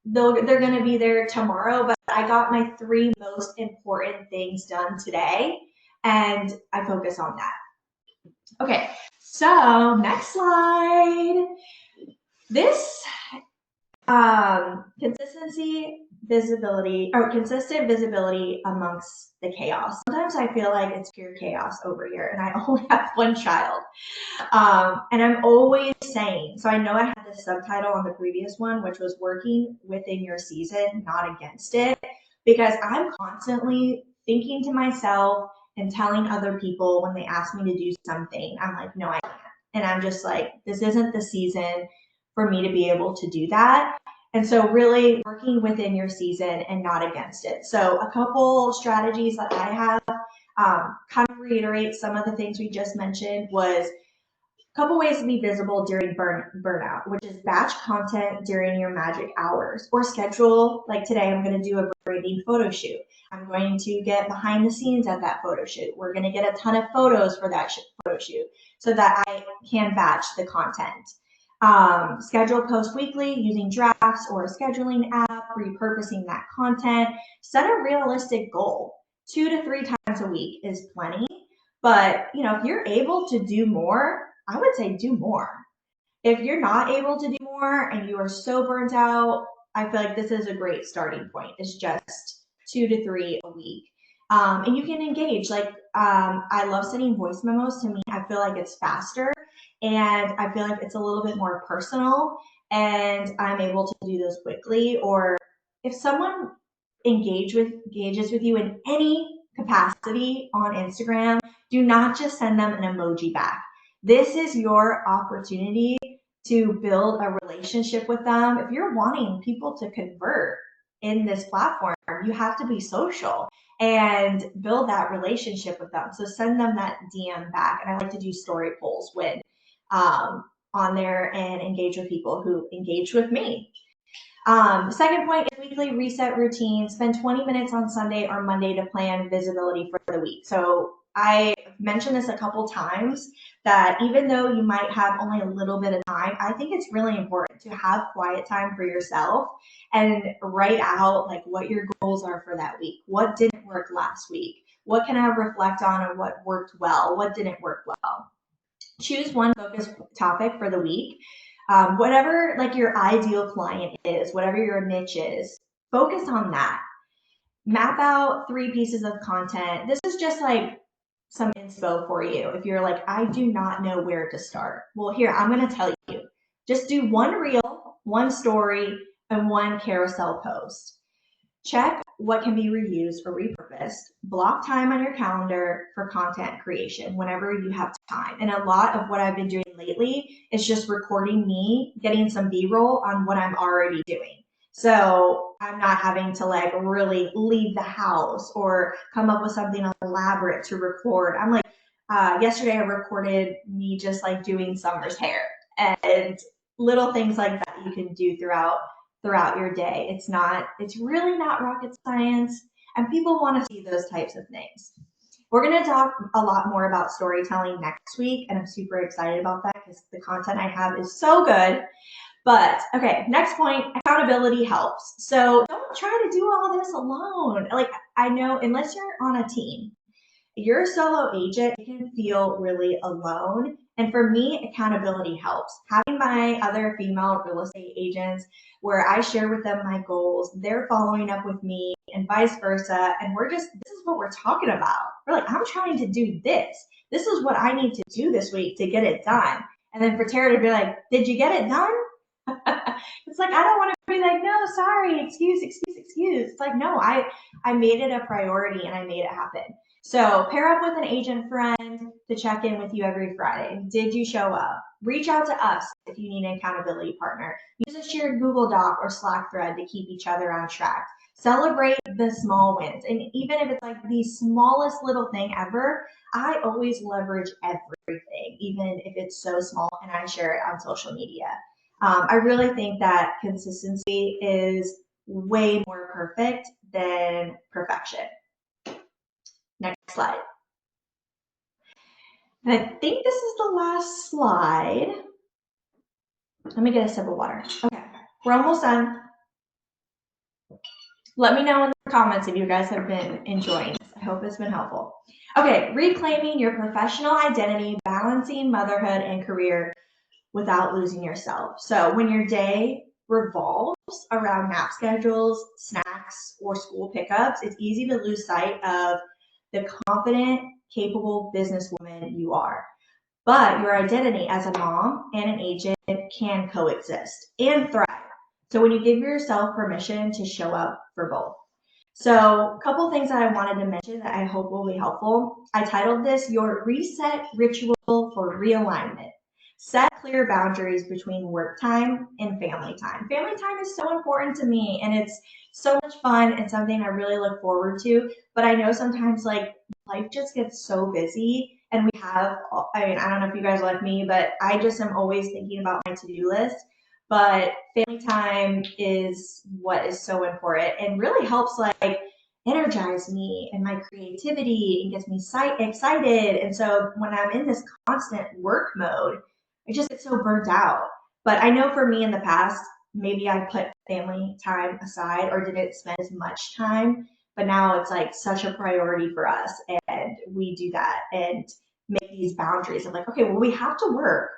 they're going to be there tomorrow. But I got my 3 most important things done today, and I focus on that. Okay, so next slide. This consistent visibility amongst the chaos. Sometimes I feel like it's pure chaos over here, and I only have one child. And I'm always saying, so I know I had this subtitle on the previous one, which was working within your season, not against it, because I'm constantly thinking to myself and telling other people when they ask me to do something, I'm like, no, I can't. And I'm just like, this isn't the season for me to be able to do that. And so really working within your season and not against it. So a couple strategies that I have, kind of reiterate some of the things we just mentioned, was a couple ways to be visible during burnout, which is batch content during your magic hours, or schedule, like today I'm going to do a branding photo shoot. I'm going to get behind the scenes at that photo shoot. We're going to get a ton of photos for that photo shoot so that I can batch the content. Schedule post weekly using drafts or a scheduling app, repurposing that content. Set a realistic goal. 2 to 3 times a week is plenty. But, if you're able to do more, I would say do more. If you're not able to do more and you are so burnt out, I feel like this is a great starting point. It's just 2 to 3 a week. And you can engage. I love sending voice memos. To me, I feel like it's faster and I feel like it's a little bit more personal and I'm able to do those quickly. Or if someone engages with you in any capacity on Instagram, do not just send them an emoji back. This is your opportunity to build a relationship with them. If you're wanting people to convert in this platform, you have to be social and build that relationship with them. So send them that DM back. And I like to do story polls on there and engage with people who engage with me. Second point is weekly reset routine. Spend 20 minutes on Sunday or Monday to plan visibility for the week. So I mentioned this a couple times that even though you might have only a little bit of time, I think it's really important to have quiet time for yourself and write out like what your goals are for that week. What didn't work last week? What can I reflect on and what worked well? What didn't work well? Choose one focus topic for the week. Whatever like your ideal client is, whatever your niche is, focus on that. Map out 3 pieces of content. This is just like some inspo for you. If you're like, I do not know where to start. Well, here, I'm going to tell you. Just do one reel, one story, and one carousel post. Check what can be reused or repurposed. Block time on your calendar for content creation whenever you have time. And a lot of what I've been doing lately is just recording me, getting some B-roll on what I'm already doing. So I'm not having to like really leave the house or come up with something elaborate to record. I'm like, yesterday I recorded me just like doing Summer's hair and little things like that you can do throughout your day. It's really not rocket science, and people want to see those types of things. We're going to talk a lot more about storytelling next week, and I'm super excited about that because the content I have is so good. But okay, next point, accountability helps. So don't try to do all this alone. Like I know, unless you're on a team, you're a solo agent, you can feel really alone. And for me, accountability helps. Having my other female real estate agents where I share with them my goals, they're following up with me and vice versa. And this is what we're talking about. We're like, I'm trying to do this. This is what I need to do this week to get it done. And then for Tara to be like, did you get it done? It's like, I don't want to be like, no, sorry, excuse. It's like, no, I made it a priority and I made it happen. So pair up with an agent friend to check in with you every Friday. Did you show up? Reach out to us if you need an accountability partner. Use a shared Google Doc or Slack thread to keep each other on track. Celebrate the small wins. And even if it's like the smallest little thing ever, I always leverage everything, even if it's so small, and I share it on social media. I really think that consistency is way more perfect than perfection. Next slide. And I think this is the last slide. Let me get a sip of water. Okay, we're almost done. Let me know in the comments if you guys have been enjoying this. I hope it's been helpful. Okay, reclaiming your professional identity, balancing motherhood and career without losing yourself. So when your day revolves around nap schedules, snacks, or school pickups, it's easy to lose sight of the confident, capable businesswoman you are. But your identity as a mom and an agent can coexist and thrive. So when you give yourself permission to show up for both. So a couple things that I wanted to mention that I hope will be helpful. I titled this Your Reset Ritual for Realignment. Set clear boundaries between work time and family time. Family time is so important to me and it's so much fun and something I really look forward to. But I know sometimes like life just gets so busy and I don't know if you guys are like me, but I just am always thinking about my to-do list. But family time is what is so important and really helps like energize me and my creativity and gets me excited. And so when I'm in this constant work mode, I just get so burnt out. But I know for me in the past, maybe I put family time aside or didn't spend as much time. But now it's like such a priority for us. And we do that and make these boundaries of like, okay, well, we have to work,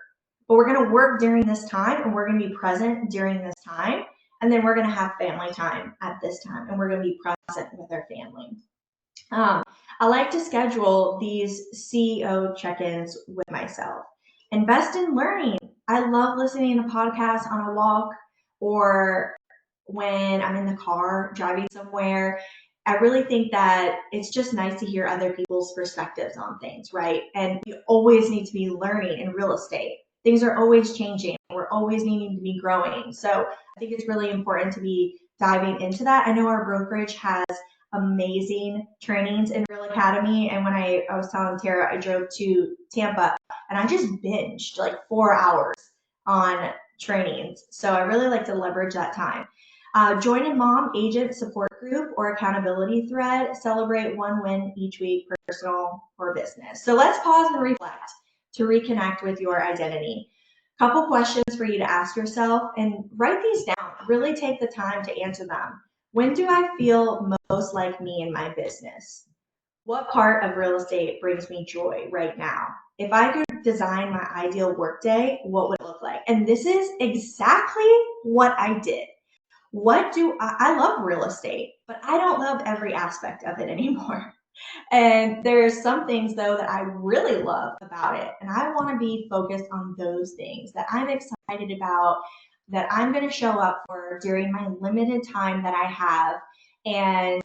but we're going to work during this time and we're going to be present during this time. And then we're going to have family time at this time and we're going to be present with our family. I like to schedule these CEO check-ins with myself. Invest in learning. I love listening to podcasts on a walk or when I'm in the car driving somewhere. I really think that it's just nice to hear other people's perspectives on things, right? And you always need to be learning in real estate. Things are always changing. We're always needing to be growing. So I think it's really important to be diving into that. I know our brokerage has amazing trainings in Real Academy. And when I was telling Tara, I drove to Tampa and I just binged like 4 hours on trainings. So I really like to leverage that time. Join a mom agent support group or accountability thread. Celebrate one win each week, personal or business. So let's pause and reflect to reconnect with your identity. Couple questions for you to ask yourself and write these down. Really take the time to answer them. When do I feel most like me in my business? What part of real estate brings me joy right now? If I could design my ideal workday, what would it look like? And this is exactly what I did. I love real estate, but I don't love every aspect of it anymore. And there's some things though that I really love about it. And I want to be focused on those things that I'm excited about, that I'm going to show up for during my limited time that I have. And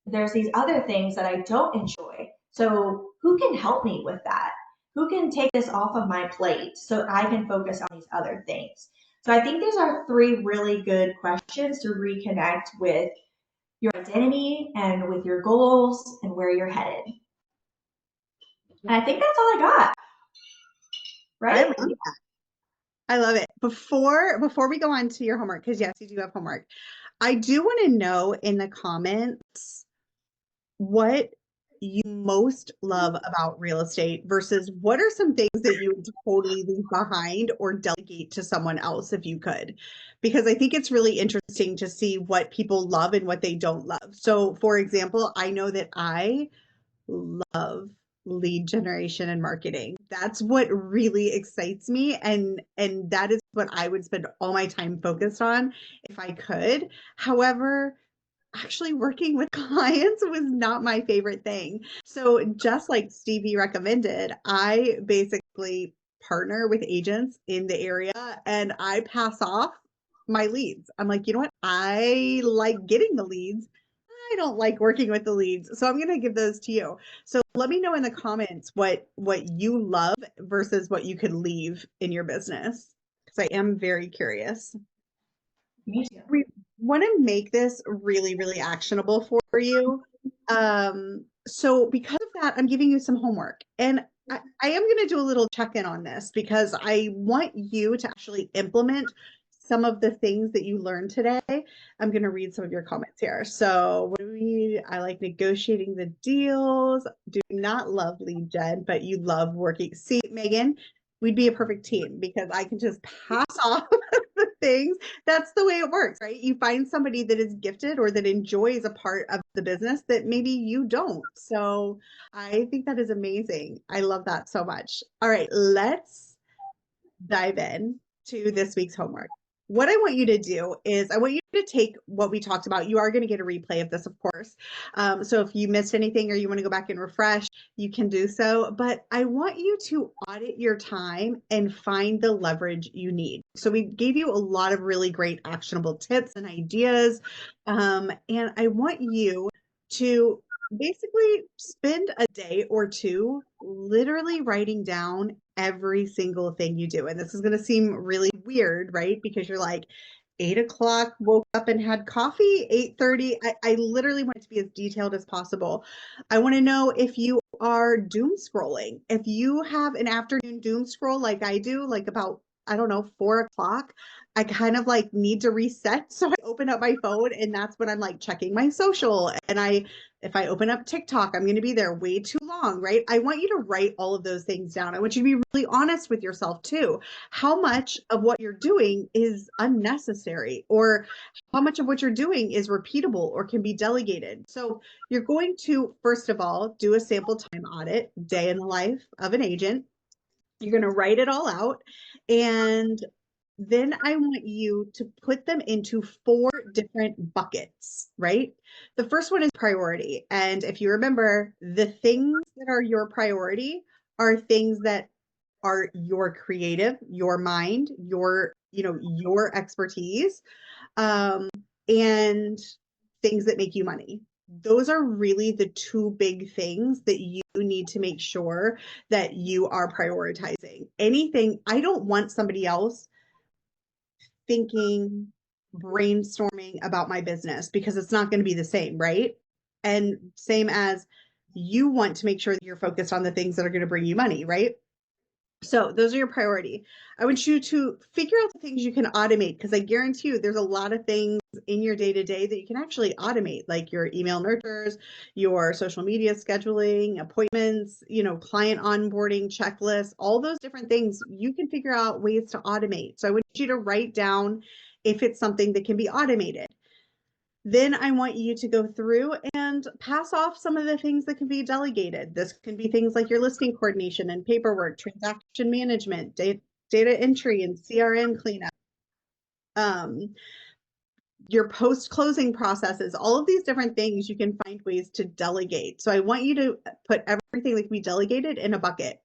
there's these other things that I don't enjoy. So who can help me with that? Who can take this off of my plate so I can focus on these other things? So I think these are three really good questions to reconnect with your identity and with your goals and where you're headed. And I think that's all I got, I right? love that. I love it. Before we go on to your homework, because yes, you do have homework. I do want to know in the comments what you most love about real estate versus what are some things that you would totally leave behind or delegate to someone else if you could. Because I think it's really interesting to see what people love and what they don't love. So, for example, I know that I love lead generation and marketing. That's what really excites me and that is what I would spend all my time focused on if I could. However, actually working with clients was not my favorite thing. So just like Stevie recommended, I basically partner with agents in the area and I pass off my leads. I'm like, you know what? I like getting the leads. I don't like working with the leads. So I'm going to give those to you. So let me know in the comments what you love versus what you could leave in your business because I am very curious. Me too. We want to make this really, really actionable for you. So because of that, I'm giving you some homework. And I am going to do a little check-in on this because I want you to actually implement some of the things that you learned today. I'm going to read some of your comments here. So what do we, I like negotiating the deals, do not love lead gen, but you love working. See, Megan, we'd be a perfect team because I can just pass off the things. That's the way it works, right? You find somebody that is gifted or that enjoys a part of the business that maybe you don't. So I think that is amazing. I love that so much. All right, let's dive in to this week's homework. What I want you to do is I want you to take what we talked about. You are going to get a replay of this, of course. So if you missed anything or you want to go back and refresh, you can do so. But I want you to audit your time and find the leverage you need. So we gave you a lot of really great actionable tips and ideas. And I want you to basically spend a day or two literally writing down every single thing you do. And this is going to seem really weird, right? Because you're like, 8 o'clock, woke up and had coffee, 8:30. I literally want it to be as detailed as possible. I want to know if you are doom scrolling. If you have an afternoon doom scroll like I do, like about, I don't know, 4 o'clock, I kind of like need to reset. So I open up my phone and that's when I'm like checking my social. And if I open up TikTok, I'm going to be there way too long, right? I want you to write all of those things down. I want you to be really honest with yourself too. How much of what you're doing is unnecessary, or how much of what you're doing is repeatable or can be delegated? So you're going to, first of all, do a sample time audit, day in the life of an agent. You're going to write it all out. And then I want you to put them into four different buckets, right? The first one is priority. And if you remember, the things that are your priority are things that are your creative, your mind, your expertise, um, and things that make you money. Those are really the two big things that you need to make sure that you are prioritizing. Anything, I don't want somebody else thinking, brainstorming about my business because it's not going to be the same, right? And same as you want to make sure that you're focused on the things that are going to bring you money, right? So those are your priority. I want you to figure out the things you can automate because I guarantee you there's a lot of things in your day to day that you can actually automate, like your email nurtures, your social media scheduling, appointments, client onboarding, checklists, all those different things. You can figure out ways to automate. So I want you to write down if it's something that can be automated. Then I want you to go through and pass off some of the things that can be delegated. This can be things like your listing coordination and paperwork, transaction management, data entry and CRM cleanup, um, your post-closing processes, all of these different things you can find ways to delegate. So I want you to put everything that can be delegated in a bucket.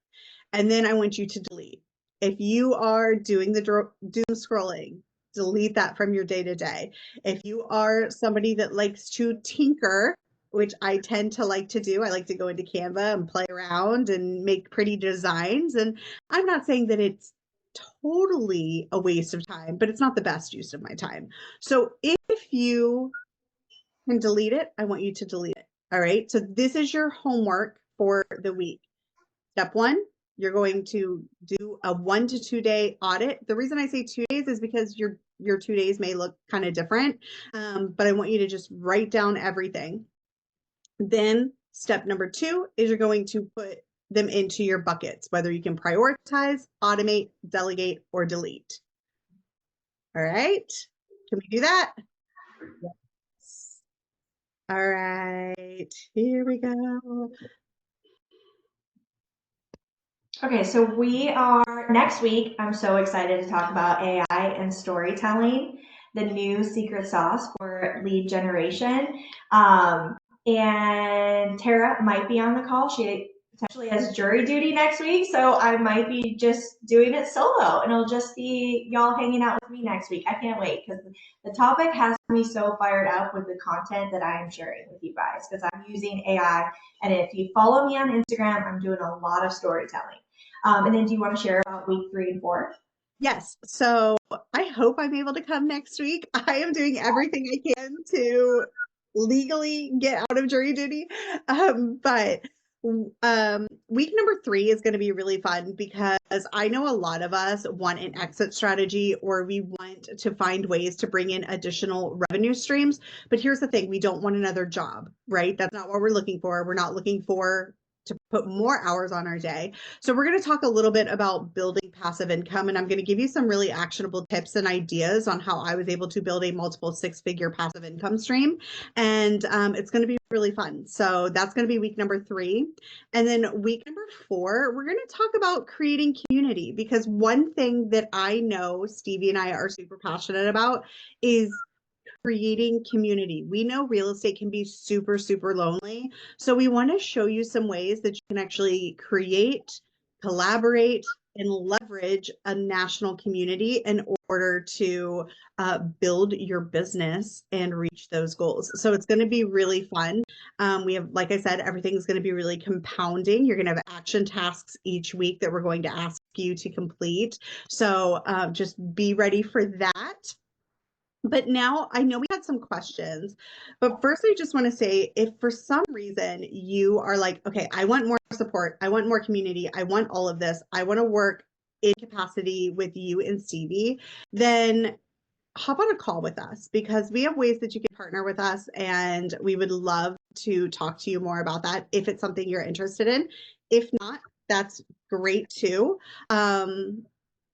And then I want you to delete. If you are doing the doom scrolling, delete that from your day to day. If you are somebody that likes to tinker, which I tend to like to do, I like to go into Canva and play around and make pretty designs. And I'm not saying that it's totally a waste of time, but it's not the best use of my time. So if you can delete it, I want you to delete it. All right. So this is your homework for the week. Step one, you're going to do a 1 to 2 day audit. The reason I say 2 days is because your 2 days may look kind of different, but I want you to just write down everything. Then step number two is you're going to put them into your buckets, whether you can prioritize, automate, delegate, or delete. All right, can we do that? Yes. All right, here we go. Okay, so we are next week. I'm so excited to talk about AI and storytelling, the new secret sauce for lead generation. And Tara might be on the call. She potentially has jury duty next week, so I might be just doing it solo, and it'll just be y'all hanging out with me next week. I can't wait because the topic has me so fired up with the content that I am sharing with you guys because I'm using AI. And if you follow me on Instagram, I'm doing a lot of storytelling. And then do you want to share about week 3 and 4? Yes. So I hope I'm able to come next week. I am doing everything I can to legally get out of jury duty. But week number 3 is going to be really fun because I know a lot of us want an exit strategy or we want to find ways to bring in additional revenue streams. But here's the thing, we don't want another job, right? That's not what we're looking for. We're not looking for to put more hours on our day. So we're going to talk a little bit about building passive income, and I'm going to give you some really actionable tips and ideas on how I was able to build a multiple 6-figure passive income stream. And it's going to be really fun. So that's going to be week number 3. And then week number 4, we're going to talk about creating community because one thing that I know Stevie and I are super passionate about is creating community. We know real estate can be super, super lonely. So we want to show you some ways that you can actually create, collaborate, and leverage a national community in order to build your business and reach those goals. So it's going to be really fun. We have, like I said, everything's going to be really compounding. You're going to have action tasks each week that we're going to ask you to complete. So just be ready for that. But now I know we had some questions, but first I just want to say if for some reason you are like, okay, I want more support, I want more community, I want all of this, I want to work in capacity with you and Stevie, then hop on a call with us because we have ways that you can partner with us and we would love to talk to you more about that if it's something you're interested in. If not, that's great too.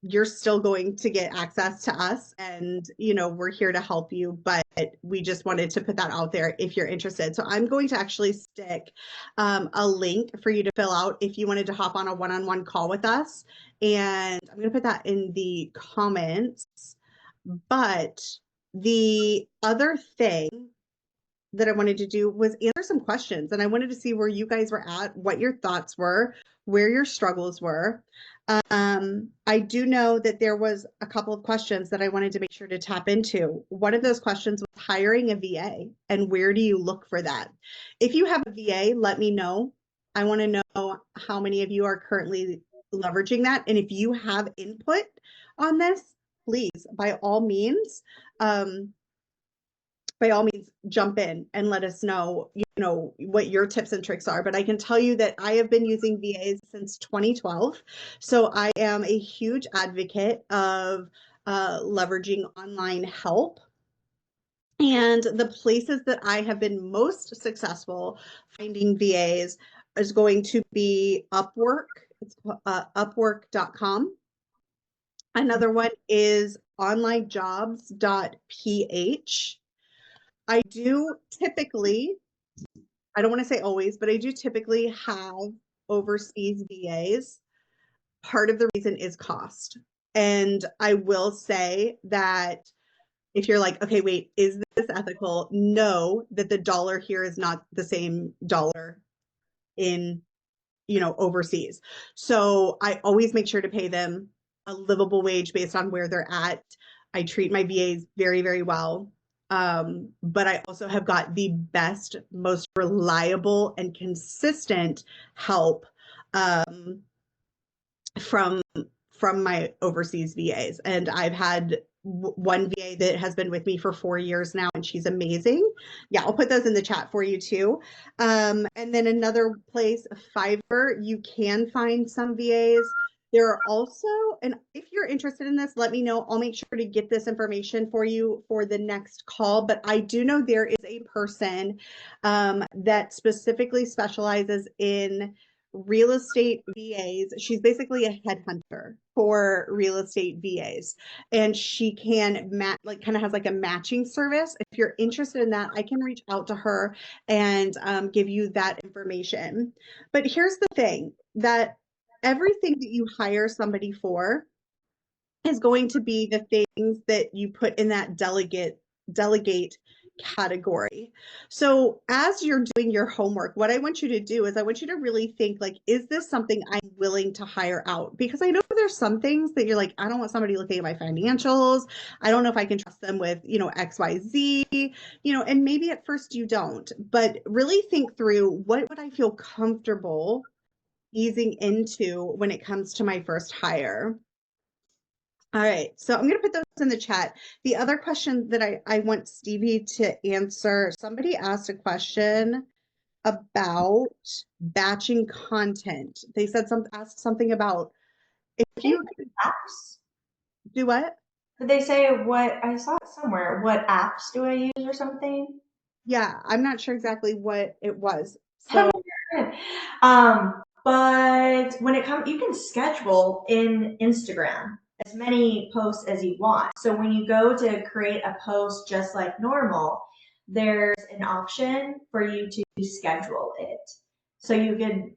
You're still going to get access to us and we're here to help you, but we just wanted to put that out there if you're interested. So I'm going to actually stick a link for you to fill out if you wanted to hop on a one-on-one call with us, and I'm going to put that in the comments. But the other thing that I wanted to do was answer some questions, and I wanted to see where you guys were at, what your thoughts were, where your struggles were. I do know that there was a couple of questions that I wanted to make sure to tap into. One of those questions was hiring a VA and where do you look for that? If you have a VA, let me know. I want to know how many of you are currently leveraging that. And if you have input on this, please, um, by all means jump in and let us know what your tips and tricks are. But I can tell you that I have been using VAs since 2012, so I am a huge advocate of leveraging online help And the places that I have been most successful finding VAs is going to be Upwork. It's upwork.com. Another one is onlinejobs.ph. I do typically, I don't want to say always, but I do typically have overseas VAs. Part of the reason is cost. And I will say that if you're like, okay, wait, is this ethical? Know that the dollar here is not the same dollar in, overseas. So I always make sure to pay them a livable wage based on where they're at. I treat my VAs very, very well. But I also have got the best, most reliable and consistent help um, from from my overseas VAs. And I've had one VA that has been with me for 4 years now, and she's amazing. Yeah, I'll put those in the chat for you too. And then another place, Fiverr, you can find some VAs. There are also, and if you're interested in this, let me know. I'll make sure to get this information for you for the next call. But I do know there is a person that specifically specializes in real estate VAs. She's basically a headhunter for real estate VAs, and she can like kind of has like a matching service. If you're interested in that, I can reach out to her and give you that information. But here's the thing, that everything that you hire somebody for is going to be the things that you put in that delegate category. So as you're doing your homework, what I want you to do is I want you to really think like, is this something I'm willing to hire out? Because I know there's some things that you're like, I don't want somebody looking at my financials. I don't know if I can trust them with, XYZ, and maybe at first you don't, but really think through, what would I feel comfortable easing into when it comes to my first hire? All right, so I'm going to put those in the chat. The other question that I want Stevie to answer, somebody asked a question about batching content. They said asked something about if you Apps? do what? Did they say what? I saw it somewhere. What apps do I use or something? Yeah, I'm not sure exactly what it was. I'm So, not sure. But when it comes, you can schedule in Instagram as many posts as you want. So when you go to create a post just like normal, there's an option for you to schedule it. So you can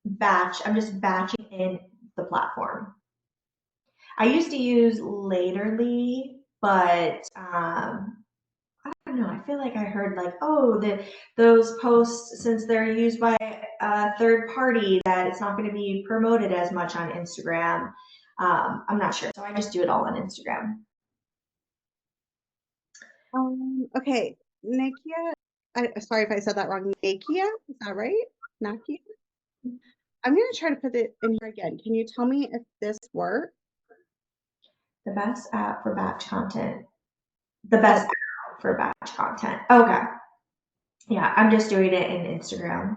batch. I'm just batching in the platform. I used to use Laterly, but I don't know. I feel like I heard like, oh, those posts, since they're used by a third party, that it's not going to be promoted as much on Instagram. I'm not sure, so I just do it all on Instagram. okay, Nakia, sorry if I said that wrong. Nakia, is that right? Nakia? I'm going to try to put it in here again. Can you tell me if this works? The best app for batch content. The Oh, best app for batch content. Okay. Yeah, I'm just doing it in Instagram.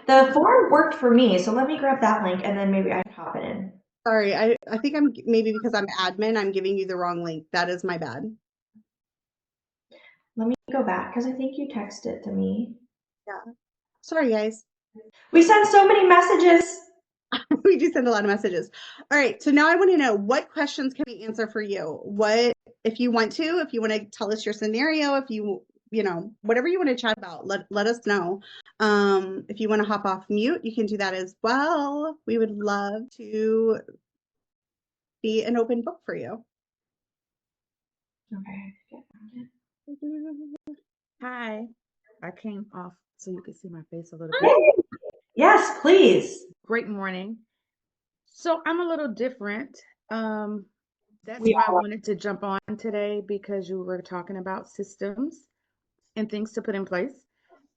The form worked for me, so let me grab that link and then maybe I can hop it in. sorry, I think I'm maybe because I'm admin, I'm giving you the wrong link. That is my bad. Let me go back because I think you texted it to me. Yeah. Sorry, guys. We send so many messages. We do send a lot of messages. All right. So now I want to know, what questions can we answer for you? If you want to, if you want to tell us your scenario, if whatever you want to chat about, let us know. If you want to hop off mute, you can do that as well. We would love to be an open book for you. Okay. Hi, I came off so you could see my face a little bit. Hi. Yes, please. Great morning. So I'm a little different. That's We why I are. wanted to jump on today because you were talking about systems and things to put in place.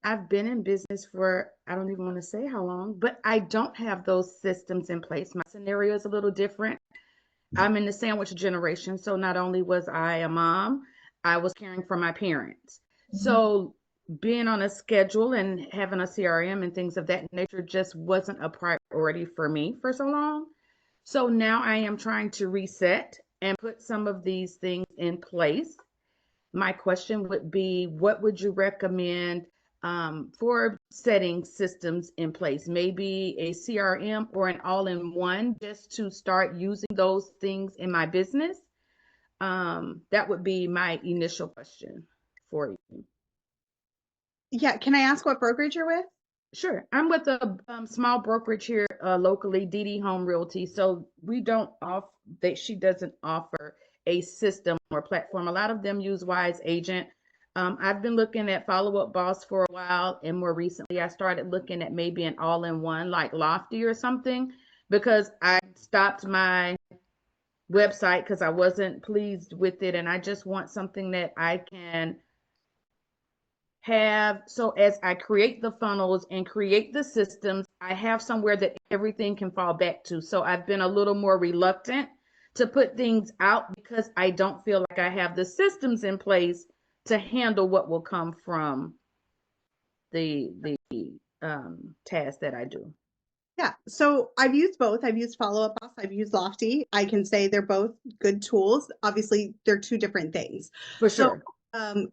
I've been in business for, I don't even want to say how long, but I don't have those systems in place. My scenario is a little different. I'm in the sandwich generation. So not only was I a mom, I was caring for my parents. So being on a schedule and having a CRM and things of that nature just wasn't a priority for me for so long. So now I am trying to reset and put some of these things in place. My question would be, what would you recommend for setting systems in place? Maybe a CRM or an all-in-one, just to start using those things in my business. That would be my initial question for you. Yeah, can I ask what brokerage you're with? Sure. I'm with a small brokerage here locally, DD Home Realty. So we don't off that she doesn't offer a system or platform. A lot of them use Wise Agent. I've been looking at Follow Up Boss for a while, and more recently I started looking at maybe an all-in-one like Lofty or something, because I stopped my website because I wasn't pleased with it, and I just want something that I can have, so as I create the funnels and create the systems, I have somewhere that everything can fall back to. So I've been a little more reluctant to put things out because I don't feel like I have the systems in place to handle what will come from the task that I do. Yeah, so I've used both. I've used Follow Up Boss, I've used Lofty. I can say they're both good tools. Obviously, they're two different things. For So, sure.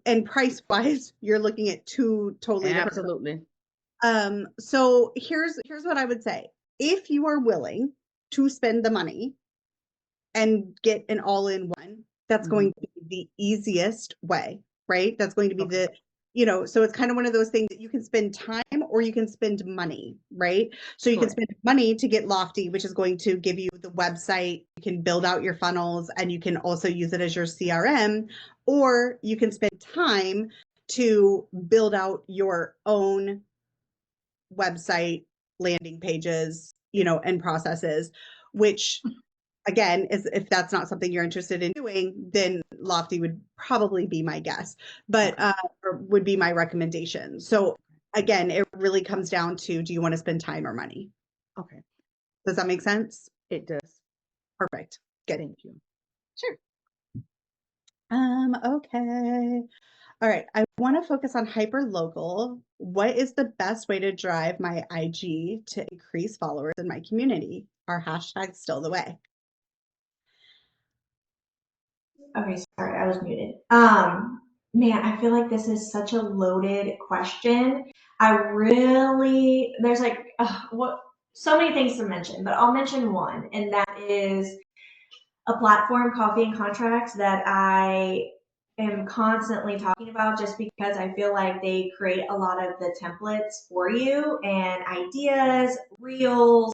and price wise, you're looking at two totally different. Absolutely. So here's what I would say. If you are willing to spend the money and get an all-in-one, that's going to be the easiest way, right? That's going to be Okay. so it's kind of one of those things that you can spend time or you can spend money, right? So you can Correct. spend money to get Lofty, which is going to give you the website, you can build out your funnels, and you can also use it as your CRM, or you can spend time to build out your own website, landing pages, and processes, which again is, if that's not something you're interested in doing, then Lofty would probably be my guess, but Okay. or would be my recommendation. So again, it really comes down to, do you want to spend time or money? Okay. Does that make sense? It does. Perfect. Good. Thank you. Sure. Okay. All right. I want to focus on hyper local. What is the best way to drive my IG to increase followers in my community? Are hashtags still the way? Okay, sorry, I was muted. Man, I feel like this is such a loaded question. There's like, so many things to mention, but I'll mention one, and that is a platform, Coffee and Contracts, that I am constantly talking about just because I feel like they create a lot of the templates for you and ideas, reels,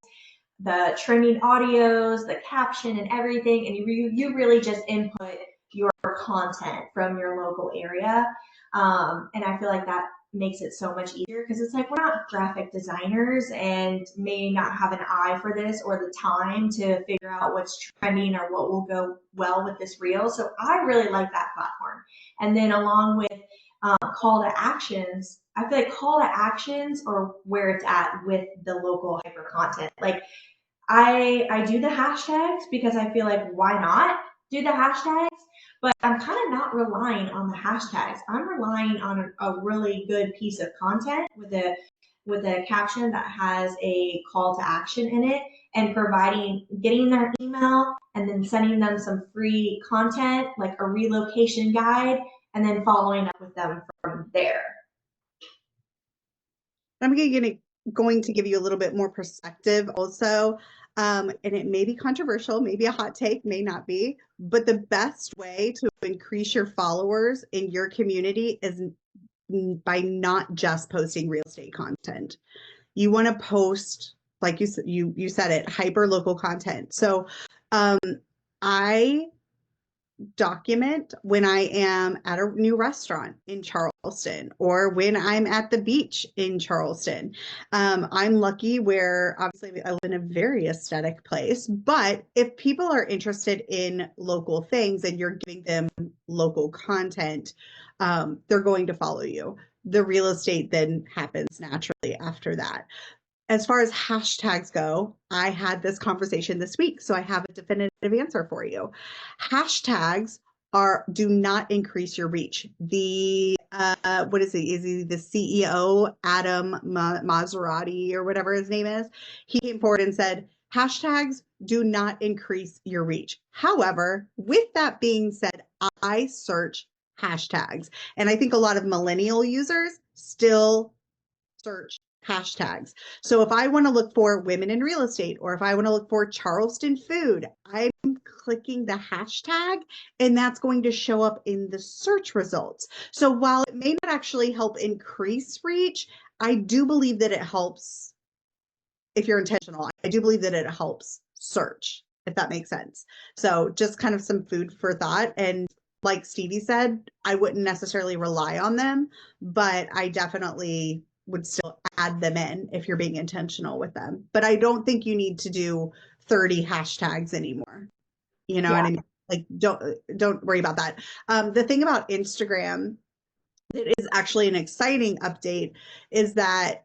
the trending audios, the caption and everything, and you really just input your content from your local area. And I feel like that makes it so much easier because it's like we're not graphic designers and may not have an eye for this or the time to figure out what's trending or what will go well with this reel. So I really like that platform. And then along with call to actions, I feel like call to actions are where it's at with the local hyper content. Like I do the hashtags because I feel like why not do the hashtags? But I'm kind of not relying on the hashtags. I'm relying on a really good piece of content with a caption that has a call to action in it and getting their email and then sending them some free content like a relocation guide and then following up with them from there. I'm going to give you a little bit more perspective also. And it may be controversial, maybe a hot take, may not be, but the best way to increase your followers in your community is by not just posting real estate content. You want to post, like you said it, hyper local content. So um, I document when I am at a new restaurant in Charleston or when I'm at the beach in Charleston. I'm lucky where obviously I live in a very aesthetic place, but if people are interested in local things and you're giving them local content, they're going to follow you. The real estate then happens naturally after that. As far as hashtags go, I had this conversation this week, so I have a definitive answer for you. Hashtags do not increase your reach. The what is it? Is he the CEO, Adam Maserati or whatever his name is? He came forward and said hashtags do not increase your reach. However, with that being said, I search hashtags. And I think a lot of millennial users still search hashtags. So if I want to look for women in real estate, or if I want to look for Charleston food, I'm clicking the hashtag and that's going to show up in the search results. So while it may not actually help increase reach, I do believe that it helps if you're intentional. I do believe that it helps search, if that makes sense. So just kind of some food for thought. And like Stevie said, I wouldn't necessarily rely on them, but I definitely would still add them in if you're being intentional with them. But I don't think you need to do 30 hashtags anymore. You know Yeah. what I mean? Like don't worry about that. The thing about Instagram that is actually an exciting update is that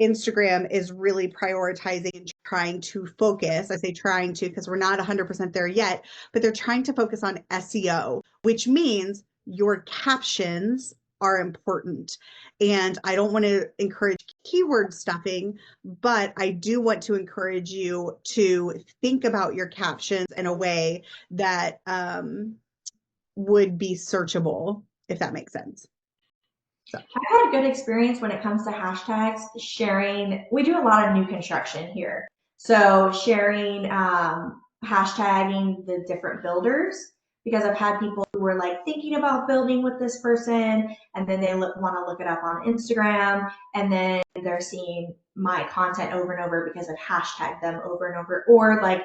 Instagram is really prioritizing and trying to focus. I say trying to because we're not 100% there yet, but they're trying to focus on SEO, which means your captions are important. And I don't want to encourage keyword stuffing, but I do want to encourage you to think about your captions in a way that would be searchable, if that makes sense. So. I've had a good experience when it comes to hashtags, sharing. We do a lot of new construction here. So sharing, hashtagging the different builders, because I've had people who were like thinking about building with this person and then they want to look it up on Instagram and then they're seeing my content over and over because I've hashtagged them over and over, or like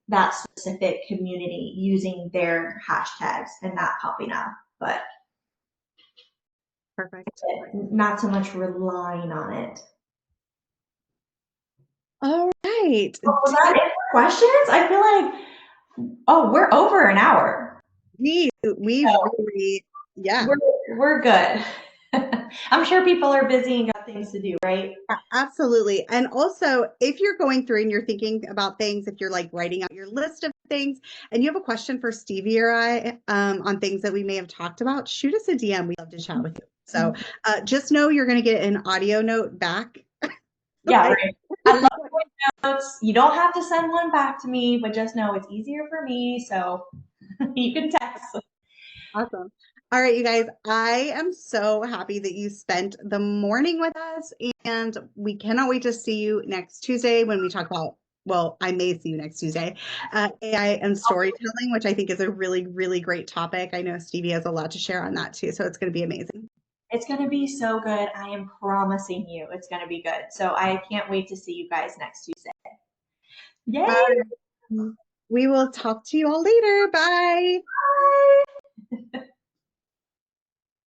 that specific community using their hashtags and not popping up. But Perfect. not so much relying on it. All right. Was that it for questions? I feel like, oh, we're over an hour. We really, yeah, We're good. I'm sure people are busy and got things to do, right? absolutely. And also, if you're going through and you're thinking about things, if you're like writing out your list of things and you have a question for Stevie or I on things that we may have talked about, shoot us a DM. We'd love to chat with you. So just know you're going to get an audio note back. Yeah, right. I love voice notes. You don't have to send one back to me, but just know it's easier for me, so you can text. Awesome. All right, you guys, I am so happy that you spent the morning with us, and we cannot wait to see you next Tuesday when we talk about, well, I may see you next Tuesday, AI and storytelling, which I think is a really, really great topic. I know Stevie has a lot to share on that too, so it's going to be amazing. It's going to be so good. I am promising you it's going to be good. So I can't wait to see you guys next Tuesday. Yay! We will talk to you all later. Bye. Bye.